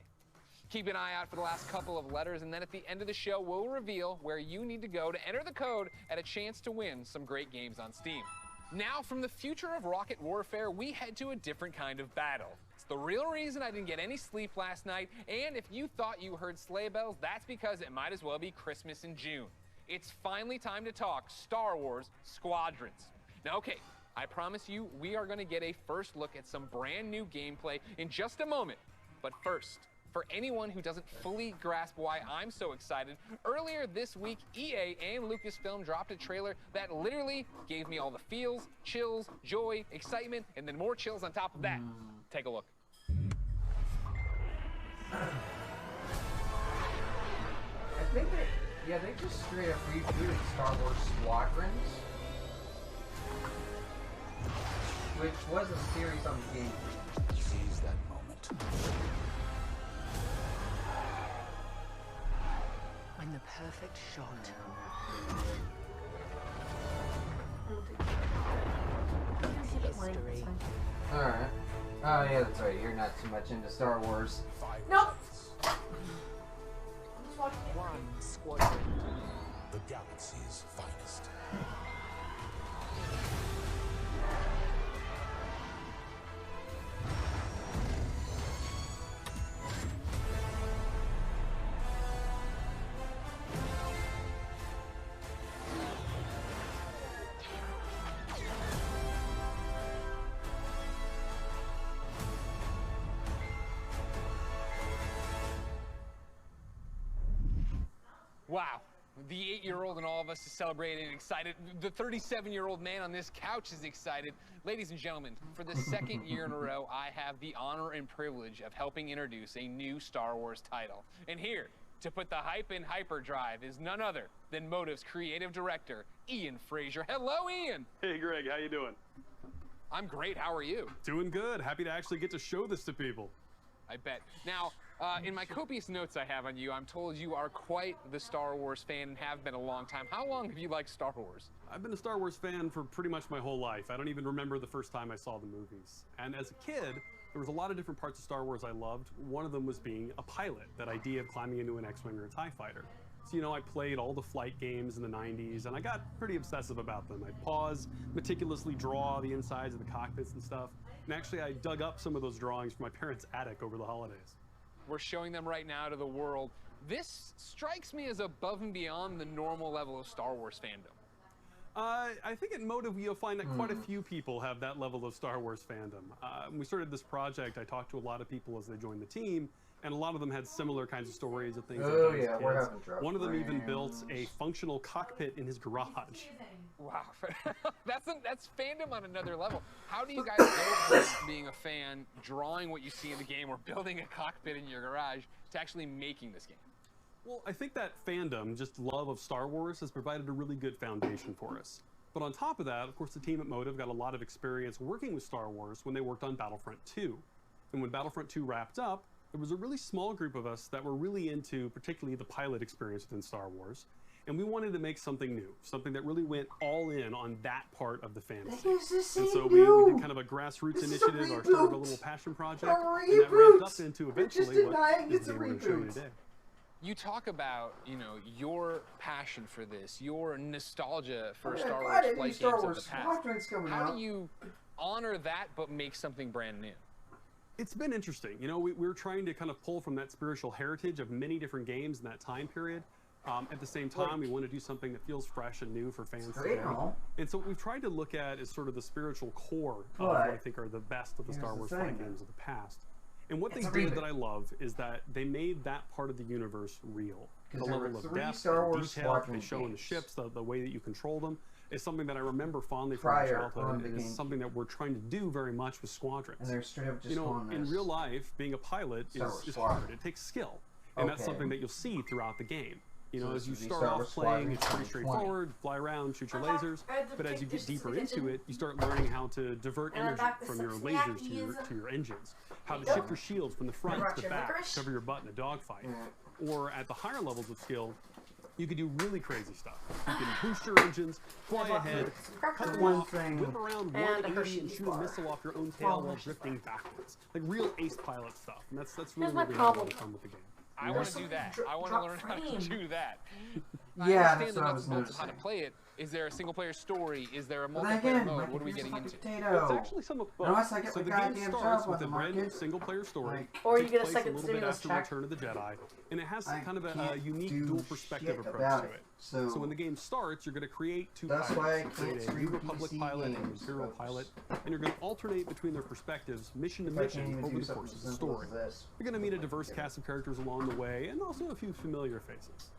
Speaker 4: Keep an eye out for the last couple of letters, and then at the end of the show, we'll reveal where you need to go to enter the code and a chance to win some great games on Steam. Now, from the future of rocket warfare, we head to a different kind of battle. It's the real reason I didn't get any sleep last night, and if you thought you heard sleigh bells, that's because it might as well be Christmas in June. It's finally time to talk Star Wars Squadrons. Now, okay, I promise you we are going to get a first look at some brand new gameplay in just a moment. But first, for anyone who doesn't fully grasp why I'm so excited, earlier this week, EA and Lucasfilm dropped a trailer that literally gave me all the feels, chills, joy, excitement, and then more chills on top of that. Take a look.
Speaker 2: I think they just straight up rebooted Star Wars Squadrons, which was a series on the game.
Speaker 17: Seize that moment.
Speaker 6: When the perfect shot. History.
Speaker 2: Alright. Oh yeah, that's right. You're not too much into Star Wars.
Speaker 1: Nope.
Speaker 6: One squadron.
Speaker 17: The galaxy's finest.
Speaker 4: Wow. The 8-year-old in all of us is celebrating and excited. The 37-year-old man on this couch is excited. Ladies and gentlemen, for the second year in a row, I have the honor and privilege of helping introduce a new Star Wars title. And here, to put the hype in hyperdrive, is none other than Motive's creative director, Ian Frazier. Hello, Ian!
Speaker 11: Hey, Greg, how you doing?
Speaker 4: I'm great, how are you?
Speaker 11: Doing good. Happy to actually get to show this to people.
Speaker 4: I bet. Now, in my copious notes I have on you, I'm told you are quite the Star Wars fan and have been a long time. How long have you liked Star Wars?
Speaker 11: I've been a Star Wars fan for pretty much my whole life. I don't even remember the first time I saw the movies. And as a kid, there was a lot of different parts of Star Wars I loved. One of them was being a pilot, that idea of climbing into an X-Wing or a TIE fighter. So, you know, I played all the flight games in the 90s, and I got pretty obsessive about them. I'd pause, meticulously draw the insides of the cockpits and stuff. And actually, I dug up some of those drawings from my parents' attic over the holidays.
Speaker 4: We're showing them right now to the world. This strikes me as above and beyond the normal level of Star Wars fandom.
Speaker 11: I think at Motive you'll find that quite a few people have that level of Star Wars fandom. When we started this project, I talked to a lot of people as they joined the team, and a lot of them had similar kinds of stories of things.
Speaker 2: Oh yeah, we're having trouble.
Speaker 11: One of them even built a functional cockpit in his garage.
Speaker 4: Wow, that's fandom on another level. How do you guys go from being a fan, drawing what you see in the game, or building a cockpit in your garage, to actually making this game?
Speaker 11: Well, I think that fandom, just love of Star Wars, has provided a really good foundation for us. But on top of that, of course, the team at Motive got a lot of experience working with Star Wars when they worked on Battlefront 2. And when Battlefront 2 wrapped up, there was a really small group of us that were really into particularly the pilot experience within Star Wars. And we wanted to make something new, something that really went all in on that part of the fantasy. And so we did kind of a grassroots initiative, or sort of a little passion project, and that ramped up into eventually what is the game we're going to show you today.
Speaker 4: You talk about, you know, your passion for this, your nostalgia for Star Wars flight games of the past. How do you honor that but make something brand new?
Speaker 11: It's been interesting. You know, we're trying to kind of pull from that spiritual heritage of many different games in that time period. At the same time, we want to do something that feels fresh and new for fans today. And so what we've tried to look at is sort of the spiritual core of what I think are the best of the Star Wars flight games of the past. And what they did that I love is that they made that part of the universe real. The level of depth and detail they show in the ships, the way that you control them, is something that I remember fondly from my childhood, and is something that we're trying to do very much with Squadrons.
Speaker 2: And they're straight up just
Speaker 11: you know, in real life, being a pilot is hard. It takes skill. And that's something that you'll see throughout the game. You know, as you start off playing, it's pretty straightforward, fly around, shoot your lasers, but as you get deeper into it, you start learning how to divert energy from your lasers to your engines, how to shift your shields from the front to the back, cover your butt in a dogfight. Or at the higher levels of skill, you can do really crazy stuff. You can boost your engines, fly ahead, cut them off, whip around 180 and shoot a missile off your own tail while drifting backwards. Like real ace pilot stuff. And that's really what we have a lot of fun with the game.
Speaker 4: I want to do that. I want to learn how to do that.
Speaker 2: Yeah,
Speaker 4: I understand the nuts and bolts of how to play it. Is there a single-player story? Is there a multiplayer mode? What are we getting into?
Speaker 11: It's actually some of both. So the game starts with a brand new single-player story.
Speaker 1: Or you get a
Speaker 11: second
Speaker 1: stimulus check.
Speaker 11: Return of the Jedi, and it has kind of a unique dual-perspective approach to it. So when the game starts, you're going to create two pilots. You create a New Republic pilot and an Imperial pilot, and you're going to alternate between their perspectives, mission to mission, over the course of the story. You're going to meet a diverse cast of characters along the way, and also a few familiar faces.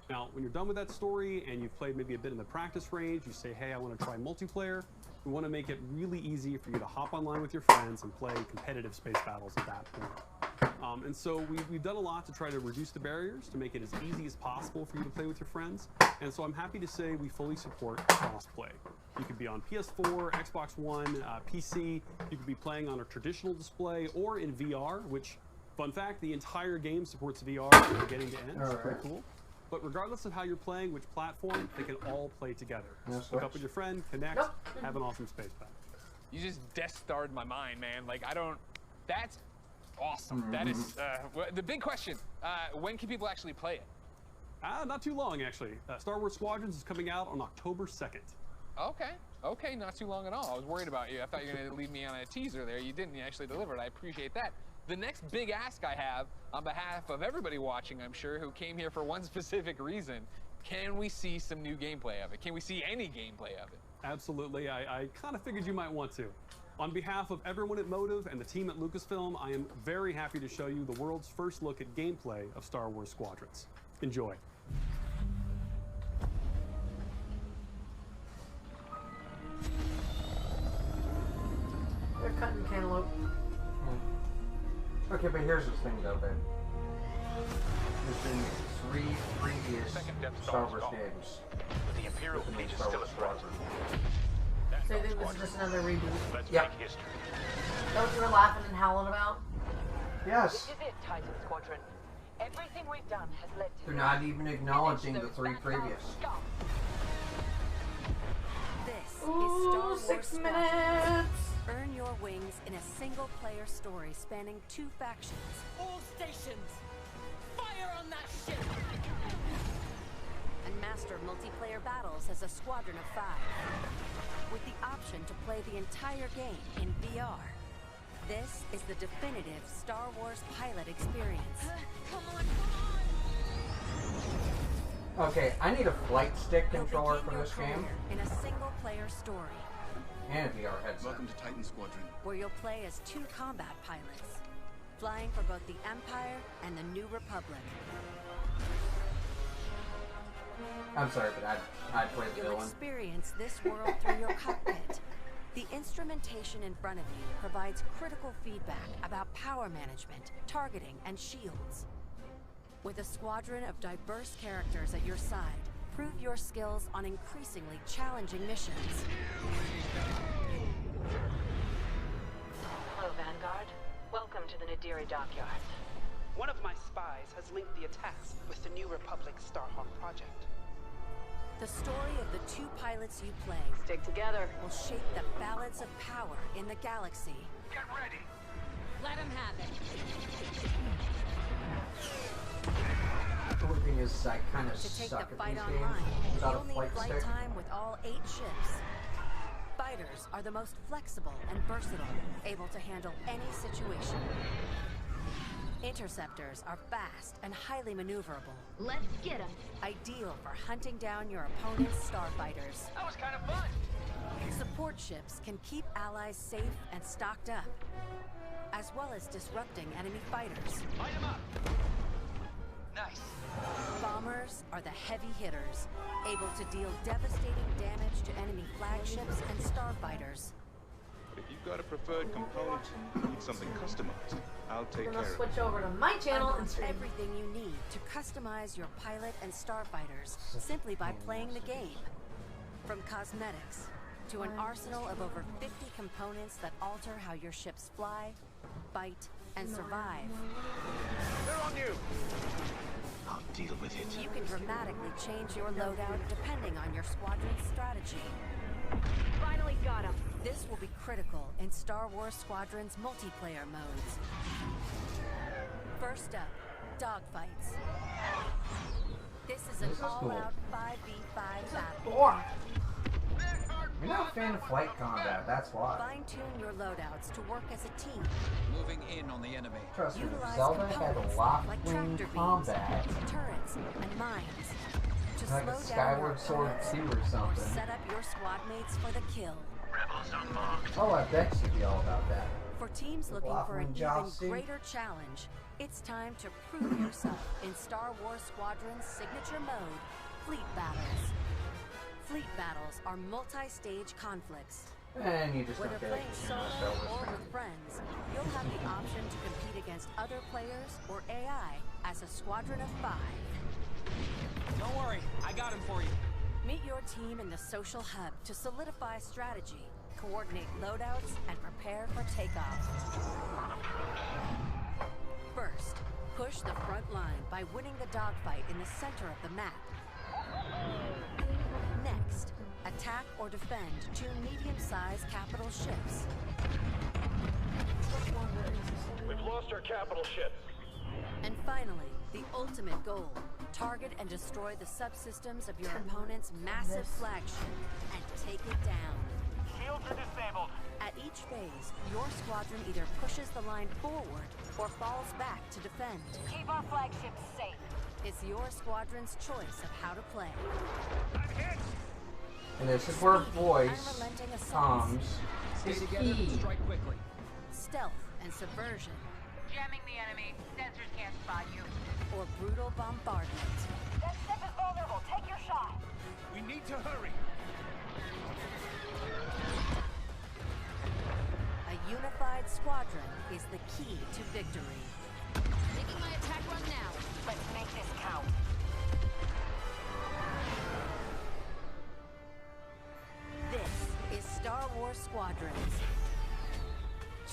Speaker 11: Now, when you're done with that story and you've played maybe a bit in the practice range, you say, hey, I want to try multiplayer. We want to make it really easy for you to hop online with your friends and play competitive space battles at that point. And so we've done a lot to try to reduce the barriers, to make it as easy as possible for you to play with your friends. And so I'm happy to say we fully support cross-play. You could be on PS4, Xbox One, PC. You could be playing on a traditional display or in VR, which, fun fact, the entire game supports VR from beginning to end. It's pretty cool. But regardless of how you're playing, which platform, they can all play together. Hook up with your friend, connect, have an awesome space battle.
Speaker 4: You just Death Starred my mind, man. Like, that's awesome. That is, the big question, when can people actually play it?
Speaker 11: Not too long, actually. Star Wars Squadrons is coming out on October 2nd.
Speaker 4: Okay, not too long at all. I was worried about you. I thought you were going to leave me on a teaser there. You didn't. You actually delivered. I appreciate that. The next big ask I have, on behalf of everybody watching, I'm sure, who came here for one specific reason, can we see some new gameplay of it? Can we see any gameplay of it?
Speaker 11: Absolutely. I kind of figured you might want to. On behalf of everyone at Motive and the team at Lucasfilm, I am very happy to show you the world's first look at gameplay of Star Wars Squadrons. Enjoy.
Speaker 1: They're cutting cantaloupe.
Speaker 2: Okay, but here's the thing, though, babe. There's been 3 previous Star Wars games.
Speaker 17: The Imperial fleet is still a threat.
Speaker 1: So you think this is just another reboot?
Speaker 17: Let's make history.
Speaker 1: Don't you were laughing and howling about?
Speaker 2: Yes.
Speaker 6: This is it, Titan Squadron. Everything we've done has led to...
Speaker 2: They're not even acknowledging the 3 previous.
Speaker 24: This is Star Wars
Speaker 1: 6
Speaker 24: Squadron.
Speaker 1: minutes!
Speaker 24: Earn your wings in a single-player story spanning 2 factions.
Speaker 6: All stations! Fire on that ship!
Speaker 24: And master multiplayer battles as a squadron of 5. With the option to play the entire game in VR. This is the definitive Star Wars pilot experience.
Speaker 6: Come on!
Speaker 2: Okay, I need a flight stick controller for this game.
Speaker 24: In a single-player story.
Speaker 2: And a VR headset.
Speaker 17: Welcome to Titan Squadron.
Speaker 24: Where you'll play as 2 combat pilots, flying for both the Empire and the New Republic.
Speaker 2: I'm sorry, but I'd play the
Speaker 24: You'll
Speaker 2: villain.
Speaker 24: experience this world through your cockpit. The instrumentation in front of you provides critical feedback about power management, targeting, and shields. With a squadron of diverse characters at your side, prove your skills on increasingly challenging missions.
Speaker 12: Hello, Vanguard. Welcome to the Nadiri dockyards.
Speaker 13: One of my spies has linked the attacks with the New Republic Starhawk project.
Speaker 24: The story of the two pilots you play
Speaker 12: Stick together.
Speaker 24: will shape the balance of power in the galaxy.
Speaker 17: Get ready.
Speaker 24: Let him have it.
Speaker 2: The only thing is, I kind of
Speaker 24: To take
Speaker 2: suck
Speaker 24: the
Speaker 2: at
Speaker 24: fight
Speaker 2: these
Speaker 24: online,
Speaker 2: games without
Speaker 24: you'll
Speaker 2: a
Speaker 24: need
Speaker 2: flight
Speaker 24: flight
Speaker 2: stick.
Speaker 24: time with all 8 ships. Fighters are the most flexible and versatile, able to handle any situation. Interceptors are fast and highly maneuverable.
Speaker 12: Let's get him.
Speaker 24: Ideal for hunting down your opponent's starfighters.
Speaker 17: That was kind of fun.
Speaker 24: Support ships can keep allies safe and stocked up, as well as disrupting enemy fighters.
Speaker 17: Light him up. Nice.
Speaker 24: Bombers are the heavy hitters, able to deal devastating damage to enemy flagships and starfighters.
Speaker 14: But if you've got a preferred component, need something customized, I'll take
Speaker 1: We're
Speaker 14: care
Speaker 1: gonna
Speaker 14: of
Speaker 1: switch
Speaker 14: it.
Speaker 1: over to my channel and
Speaker 24: Unlock
Speaker 1: stream.
Speaker 24: everything you need to customize your pilot and starfighters simply by playing the game. From cosmetics to an arsenal of over 50 components that alter how your ships fly, fight, and survive.
Speaker 17: They're on you. I'll deal with it.
Speaker 24: You can dramatically change your loadout depending on your squadron's strategy.
Speaker 12: Finally got him.
Speaker 24: This will be critical in Star Wars Squadron's multiplayer modes. First up, dogfights. This is an all-out 5v5 battle.
Speaker 2: You're not a fan of flight combat, that's why.
Speaker 24: Fine-tune your loadouts to work as a team.
Speaker 15: Moving in on the enemy.
Speaker 2: Trust me,
Speaker 24: Utilize
Speaker 2: Zelda had a
Speaker 24: components
Speaker 2: lot
Speaker 24: like
Speaker 2: wing
Speaker 24: tractor beams,
Speaker 2: combat.
Speaker 24: turrets, and mines to
Speaker 2: Like
Speaker 24: slow
Speaker 2: a
Speaker 24: down
Speaker 2: Skyward
Speaker 24: your
Speaker 2: Sword
Speaker 24: opponents
Speaker 2: 2 or
Speaker 24: or
Speaker 2: something.
Speaker 24: set up your squad mates for the kill.
Speaker 17: Rebels unmarked.
Speaker 2: Oh, I bet you'd be all about that.
Speaker 24: For teams looking for an even greater challenge, it's time to prove yourself in Star Wars Squadron's signature mode, Fleet Battles. Fleet battles are multi-stage conflicts.
Speaker 2: And you just
Speaker 24: Whether
Speaker 2: don't get
Speaker 24: playing
Speaker 2: it.
Speaker 24: solo
Speaker 2: Star Wars
Speaker 24: or
Speaker 2: fan.
Speaker 24: with friends, you'll have the option to compete against other players or AI as a squadron of 5.
Speaker 15: Don't worry, I got him for you.
Speaker 24: Meet your team in the social hub to solidify strategy, coordinate loadouts, and prepare for takeoff. First, push the front line by winning the dogfight in the center of the map. Next, attack or defend 2 medium-sized capital ships.
Speaker 17: We've lost our capital ships.
Speaker 24: And finally, the ultimate goal. Target and destroy the subsystems of your opponent's massive flagship and take it down.
Speaker 17: Shields are disabled.
Speaker 24: At each phase, your squadron either pushes the line forward or falls back to defend.
Speaker 12: Keep our flagships safe.
Speaker 24: It's your squadron's choice of how to play.
Speaker 2: And this is where
Speaker 24: Speedy,
Speaker 2: voice
Speaker 24: unrelenting assaults.
Speaker 2: comes
Speaker 15: Stay
Speaker 2: is
Speaker 15: together,
Speaker 2: key.
Speaker 15: strike quickly.
Speaker 24: Stealth and subversion.
Speaker 12: Jamming the enemy. Sensors can't spot you.
Speaker 24: Or brutal bombardment.
Speaker 12: That ship is vulnerable. Take your shot.
Speaker 17: We need to hurry.
Speaker 24: A unified squadron is the key to victory.
Speaker 12: Making my attack run now. Let's make this count.
Speaker 24: This is Star Wars Squadrons.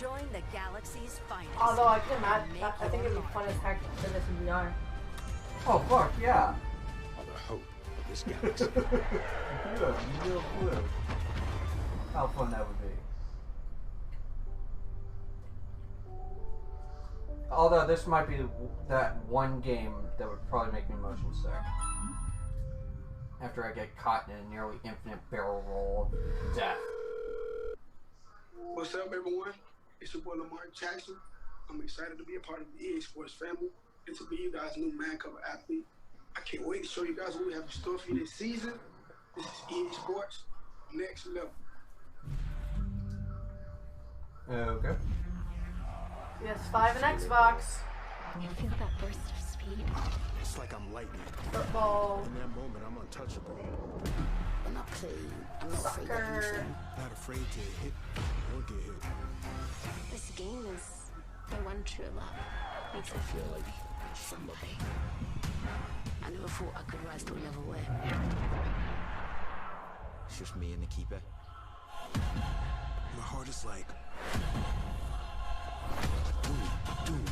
Speaker 24: Join the galaxy's finest.
Speaker 1: Although I can imagine, I think it'd be fun as heck to this in VR.
Speaker 2: Oh, fuck, yeah.
Speaker 8: Are the hope of this galaxy.
Speaker 2: You have no clue how fun that would be. Although this might be that one game that would probably make me motion sick. After I get caught in a nearly infinite barrel roll of death.
Speaker 16: What's up, everyone? It's your boy Lamar Jackson. I'm excited to be a part of the EA Sports family and to be you guys' new man cover athlete. I can't wait to show you guys what we have in store for you this season. This is EA Sports, next level.
Speaker 2: Okay.
Speaker 1: PS5 and Xbox.
Speaker 12: Can you feel that burst of speed?
Speaker 9: It's like I'm lightning.
Speaker 1: Football.
Speaker 9: In that moment, I'm untouchable.
Speaker 12: When I play, I'm not afraid of anything.
Speaker 9: Not afraid to hit or get hit.
Speaker 12: This game is the one true love. Makes me feel like somebody. I never thought I could rise to a level where
Speaker 22: It's just me and the keeper.
Speaker 9: My heart is like... Doom.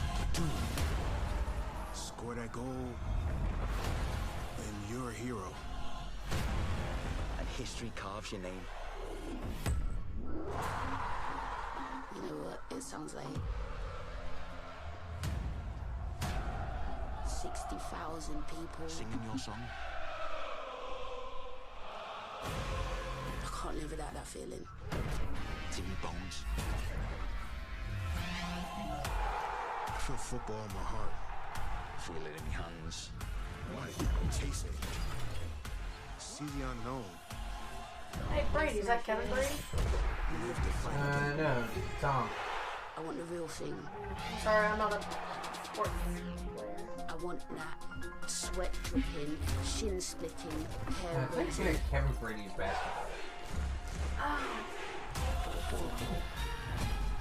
Speaker 9: Score that goal, and you're a hero.
Speaker 22: And history carves your name.
Speaker 12: You know what it sounds like? 60,000 people
Speaker 22: singing your song.
Speaker 12: I can't live without that feeling.
Speaker 22: It's in your bones.
Speaker 9: I feel football in my heart.
Speaker 22: Feel it in your hands.
Speaker 9: Right, chase it. See the unknown.
Speaker 1: Hey, Brady, is that Kevin Brady?
Speaker 2: No, Tom.
Speaker 12: I want the real thing.
Speaker 1: Sorry, I'm not a sports player.
Speaker 12: I want that sweat dripping, shin splitting, hair
Speaker 2: I think
Speaker 12: raising.
Speaker 2: it's Kevin Brady's basketball.
Speaker 1: Oh,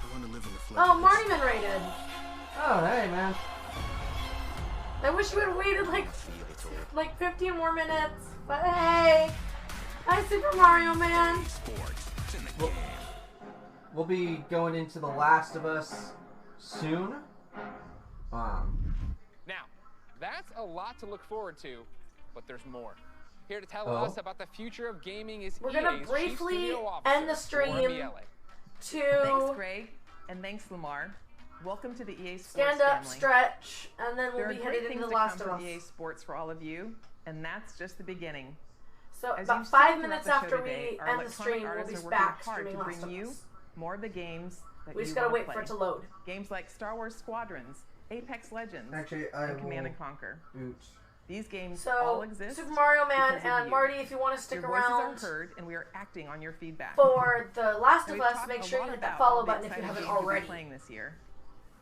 Speaker 9: I want to live in the flesh.
Speaker 1: oh, Martyman rated.
Speaker 2: Oh, hey, man.
Speaker 1: I wish you would have waited like 15 more minutes. But hey, hi Super Mario Man.
Speaker 2: We'll be going into The Last of Us soon.
Speaker 4: Now, that's a lot to look forward to, but there's more. Here to tell us about the future of gaming is
Speaker 1: We're gonna
Speaker 4: EA's
Speaker 1: briefly
Speaker 4: Chief Studio Officer,
Speaker 1: end the stream
Speaker 4: Laura
Speaker 10: Thanks, Greg, and thanks, Lamar. Welcome to the EA Sports
Speaker 1: stand up,
Speaker 10: family.
Speaker 1: stretch, and then we'll
Speaker 10: There
Speaker 1: be
Speaker 10: are
Speaker 1: headed
Speaker 10: great
Speaker 1: into
Speaker 10: things
Speaker 1: The
Speaker 10: that
Speaker 1: Last
Speaker 10: come
Speaker 1: of
Speaker 10: from
Speaker 1: Us.
Speaker 10: EA Sports for all of you, and that's just the beginning.
Speaker 1: So
Speaker 10: As
Speaker 1: about
Speaker 10: you've
Speaker 1: 5
Speaker 10: seen
Speaker 1: minutes
Speaker 10: throughout the show
Speaker 1: after
Speaker 10: today,
Speaker 1: we
Speaker 10: our
Speaker 1: end the
Speaker 10: electronic
Speaker 1: stream, we'll
Speaker 10: artists
Speaker 1: be
Speaker 10: are working
Speaker 1: back
Speaker 10: hard
Speaker 1: streaming
Speaker 10: to
Speaker 1: Last
Speaker 10: bring
Speaker 1: of
Speaker 10: you
Speaker 1: Us.
Speaker 10: more of the games that
Speaker 1: We
Speaker 10: you
Speaker 1: just gotta
Speaker 10: wanna
Speaker 1: wait
Speaker 10: play.
Speaker 1: for it to load.
Speaker 10: Games like Star Wars Squadrons, Apex Legends,
Speaker 2: Actually,
Speaker 10: and Command and Conquer. These games all
Speaker 1: So
Speaker 10: exist.
Speaker 1: Super Mario Man
Speaker 10: because of
Speaker 1: and
Speaker 10: you.
Speaker 1: Marty, if you want to stick
Speaker 10: Your
Speaker 1: around
Speaker 10: voices are heard, and we are acting on your feedback.
Speaker 1: for The Last
Speaker 10: And
Speaker 1: of
Speaker 10: we've
Speaker 1: Us,
Speaker 10: talked
Speaker 1: make
Speaker 10: a
Speaker 1: sure you
Speaker 10: lot
Speaker 1: hit that
Speaker 10: about
Speaker 1: follow
Speaker 10: all the
Speaker 1: button if you
Speaker 10: exciting
Speaker 1: haven't
Speaker 10: games we'll be
Speaker 1: already.
Speaker 10: playing this year.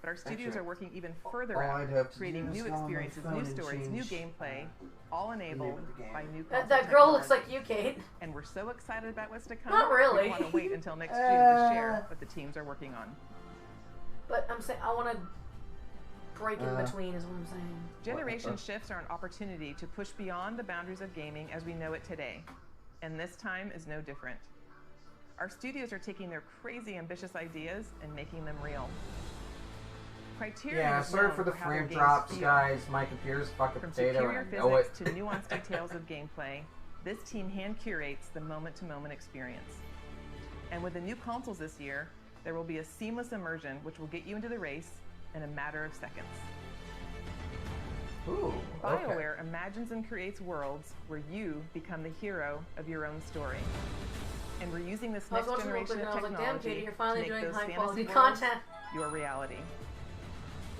Speaker 10: But our studios
Speaker 2: Actually,
Speaker 10: are working even further
Speaker 2: all
Speaker 10: out,
Speaker 2: I'd have to
Speaker 10: creating
Speaker 2: do is
Speaker 10: new
Speaker 2: go on my
Speaker 10: experiences,
Speaker 2: phone
Speaker 10: new
Speaker 2: and
Speaker 10: stories, new
Speaker 2: change
Speaker 10: gameplay, all enabled by new
Speaker 1: That
Speaker 10: console
Speaker 1: girl looks
Speaker 10: technology.
Speaker 1: like you, Kate.
Speaker 10: And we're so excited about what's to come.
Speaker 1: Not really.
Speaker 10: We want to wait until next June to share what the teams are working on.
Speaker 1: But I'm saying I want to break in between is what I'm saying.
Speaker 10: Generation shifts are an opportunity to push beyond the boundaries of gaming as we know it today. And this time is no different. Our studios are taking their crazy ambitious ideas and making them real. Criterion
Speaker 2: Yeah,
Speaker 10: is
Speaker 2: sorry
Speaker 10: known
Speaker 2: for the
Speaker 10: how their
Speaker 2: frame
Speaker 10: games
Speaker 2: drops,
Speaker 10: feel.
Speaker 2: guys. My computer's fucking
Speaker 10: From
Speaker 2: potato,
Speaker 10: superior
Speaker 2: and I know it.
Speaker 10: physics to nuanced details of gameplay, this team hand curates the moment-to-moment experience. And with the new consoles this year, there will be a seamless immersion which will get you into the race in a matter of seconds.
Speaker 2: Ooh, okay.
Speaker 10: BioWare imagines and creates worlds where you become the hero of your own story. And we're using this
Speaker 1: I was
Speaker 10: next
Speaker 1: watching real
Speaker 10: generation
Speaker 1: quick
Speaker 10: of
Speaker 1: and I was like, damn,
Speaker 10: technology
Speaker 1: Katie, you're finally
Speaker 10: to make
Speaker 1: doing
Speaker 10: those
Speaker 1: high quality
Speaker 10: fantasy worlds
Speaker 1: content.
Speaker 10: your reality.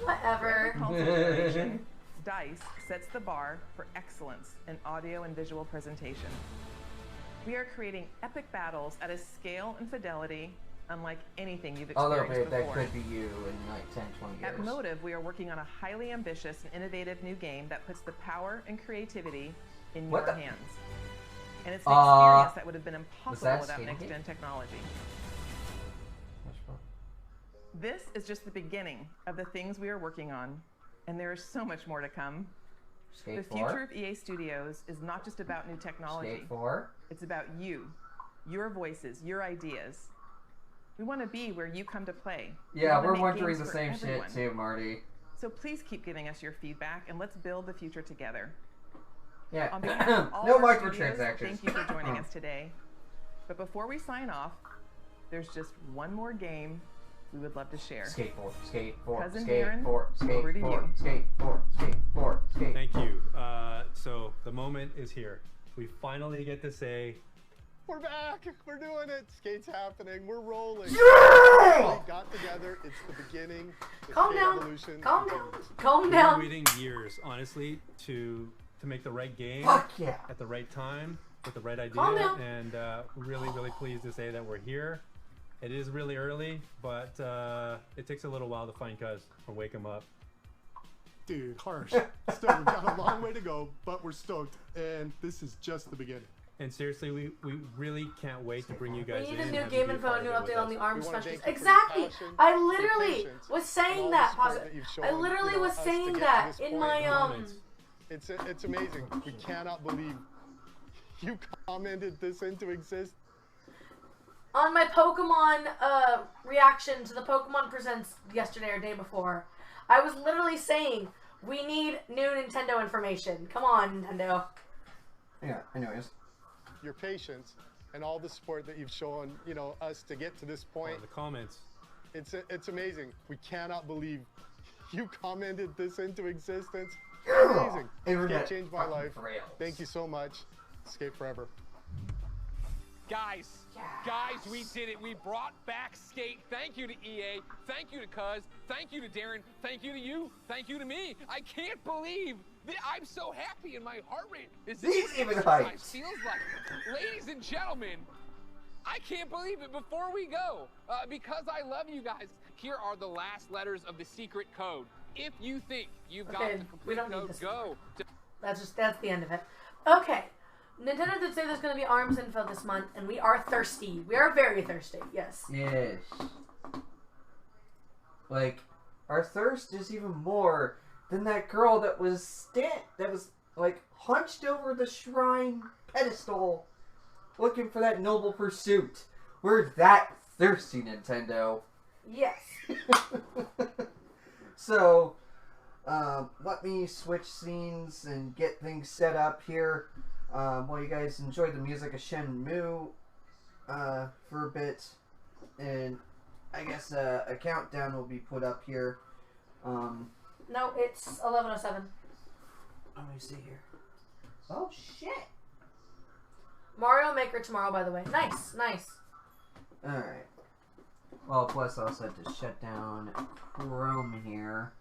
Speaker 1: Whatever.
Speaker 10: For every console generation, DICE sets the bar for excellence in audio and visual presentation. We are creating epic battles at a scale and fidelity unlike anything you've
Speaker 2: Although
Speaker 10: experienced
Speaker 2: that
Speaker 10: before.
Speaker 2: could be you in like 10, 20 years.
Speaker 10: At Motive, we are working on a highly ambitious and innovative new game that puts the power and creativity in
Speaker 2: What
Speaker 10: your
Speaker 2: the-
Speaker 10: hands. And it's an experience that would have been
Speaker 2: was
Speaker 10: impossible
Speaker 2: that
Speaker 10: without
Speaker 2: Stinky?
Speaker 10: next-gen technology. This is just the beginning of the things we are working on, and there is so much more to come.
Speaker 2: Skate
Speaker 10: The
Speaker 2: 4?
Speaker 10: future of EA Studios is not just about new technology.
Speaker 2: Skate 4?
Speaker 10: It's about you, your voices, your ideas. We want to be where you come to play. We
Speaker 2: Yeah,
Speaker 10: wanna
Speaker 2: we're
Speaker 10: make
Speaker 2: wondering
Speaker 10: games
Speaker 2: the
Speaker 10: for
Speaker 2: same
Speaker 10: everyone.
Speaker 2: shit too, Marty.
Speaker 10: So please keep giving us your feedback, and let's build the future together.
Speaker 2: Yeah.
Speaker 10: On behalf of all
Speaker 2: No
Speaker 10: our studios,
Speaker 2: microtransactions.
Speaker 10: thank you for joining us today. But before we sign off, there's just one more game we would love to share.
Speaker 2: Skate 4, Skate 4,
Speaker 10: Cousin
Speaker 2: Skate
Speaker 10: Darren,
Speaker 2: 4, Skate
Speaker 10: over to
Speaker 2: 4,
Speaker 10: you.
Speaker 2: Skate 4, Skate 4, Skate.
Speaker 11: Thank you. So the moment is here. We finally get to say,
Speaker 18: we're back! We're doing it! Skate's happening. We're rolling.
Speaker 2: Yeah!
Speaker 18: We got together. It's the beginning. The
Speaker 1: Calm
Speaker 18: skate
Speaker 1: down.
Speaker 18: evolution.
Speaker 1: Calm down. Calm
Speaker 11: we've
Speaker 1: down.
Speaker 11: been waiting years, honestly, to make the right game
Speaker 2: Fuck yeah.
Speaker 11: at the right time with the right idea.
Speaker 1: Calm down.
Speaker 11: And really, really pleased to say that we're here. It is really early, but it takes a little while to find Cuz or wake him up.
Speaker 18: Dude, harsh. Still, we've got a long way to go, but we're stoked, and this is just the beginning.
Speaker 19: And seriously, we really can't wait to bring you guys in.
Speaker 1: We need a
Speaker 19: and
Speaker 1: new
Speaker 19: have
Speaker 1: Game
Speaker 19: you be a
Speaker 1: Info,
Speaker 19: part
Speaker 1: a new
Speaker 19: of it
Speaker 1: update on
Speaker 19: with
Speaker 1: the
Speaker 19: us.
Speaker 1: ARMS
Speaker 18: We wanna
Speaker 1: specials.
Speaker 18: thank you for
Speaker 1: Exactly.
Speaker 18: your passion,
Speaker 1: I
Speaker 18: your
Speaker 1: literally
Speaker 18: patience,
Speaker 1: was
Speaker 18: and
Speaker 1: saying
Speaker 18: all
Speaker 1: that.
Speaker 18: the support
Speaker 1: Pause it.
Speaker 18: that you've
Speaker 1: I
Speaker 18: shown,
Speaker 1: literally
Speaker 18: you know,
Speaker 1: was
Speaker 18: us to
Speaker 1: saying
Speaker 18: get to
Speaker 1: that
Speaker 18: this
Speaker 1: in
Speaker 18: point.
Speaker 1: my
Speaker 18: It's amazing. We cannot believe you commented this into existence.
Speaker 1: on my Pokemon reaction to the Pokemon Presents yesterday or day before. I was literally saying we need new Nintendo information. Come on, Nintendo.
Speaker 2: Yeah. Anyways,
Speaker 18: Your patience and all the support that you've shown, you know, us to get to this point.
Speaker 19: The comments.
Speaker 18: It's amazing. We cannot believe you commented this into existence. Amazing.
Speaker 2: Internet
Speaker 18: It changed my life.
Speaker 2: rails.
Speaker 18: Thank you so much. Skate forever.
Speaker 4: Guys, we did it. We brought back Skate. Thank you to EA. Thank you to Cuz. Thank you to Darren. Thank you to you. Thank you to me. I can't believe that I'm so happy and my heart rate is
Speaker 2: He's even
Speaker 4: exercise
Speaker 2: hyped.
Speaker 4: feels like. Ladies and gentlemen, I can't believe it. Before we go, because I love you guys, here are the last letters of the secret code. If you think you've got the complete code, go.
Speaker 1: That's the end of it. Okay. Nintendo did say there's going to be ARMS info this month, and we are thirsty. We are very thirsty, yes.
Speaker 2: yes. Like, our thirst is even more than that girl that was like hunched over the shrine pedestal, looking for that noble pursuit. We're that thirsty, Nintendo.
Speaker 1: Yes.
Speaker 2: So, let me switch scenes and get things set up here. While you guys enjoy the music of Shenmue for a bit, and I guess a countdown will be put up here.
Speaker 1: No, it's 11:07.
Speaker 2: Let me see here. Oh shit!
Speaker 1: Mario Maker tomorrow, by the way. Nice.
Speaker 2: All right. Well, plus I also had to shut down Chrome here.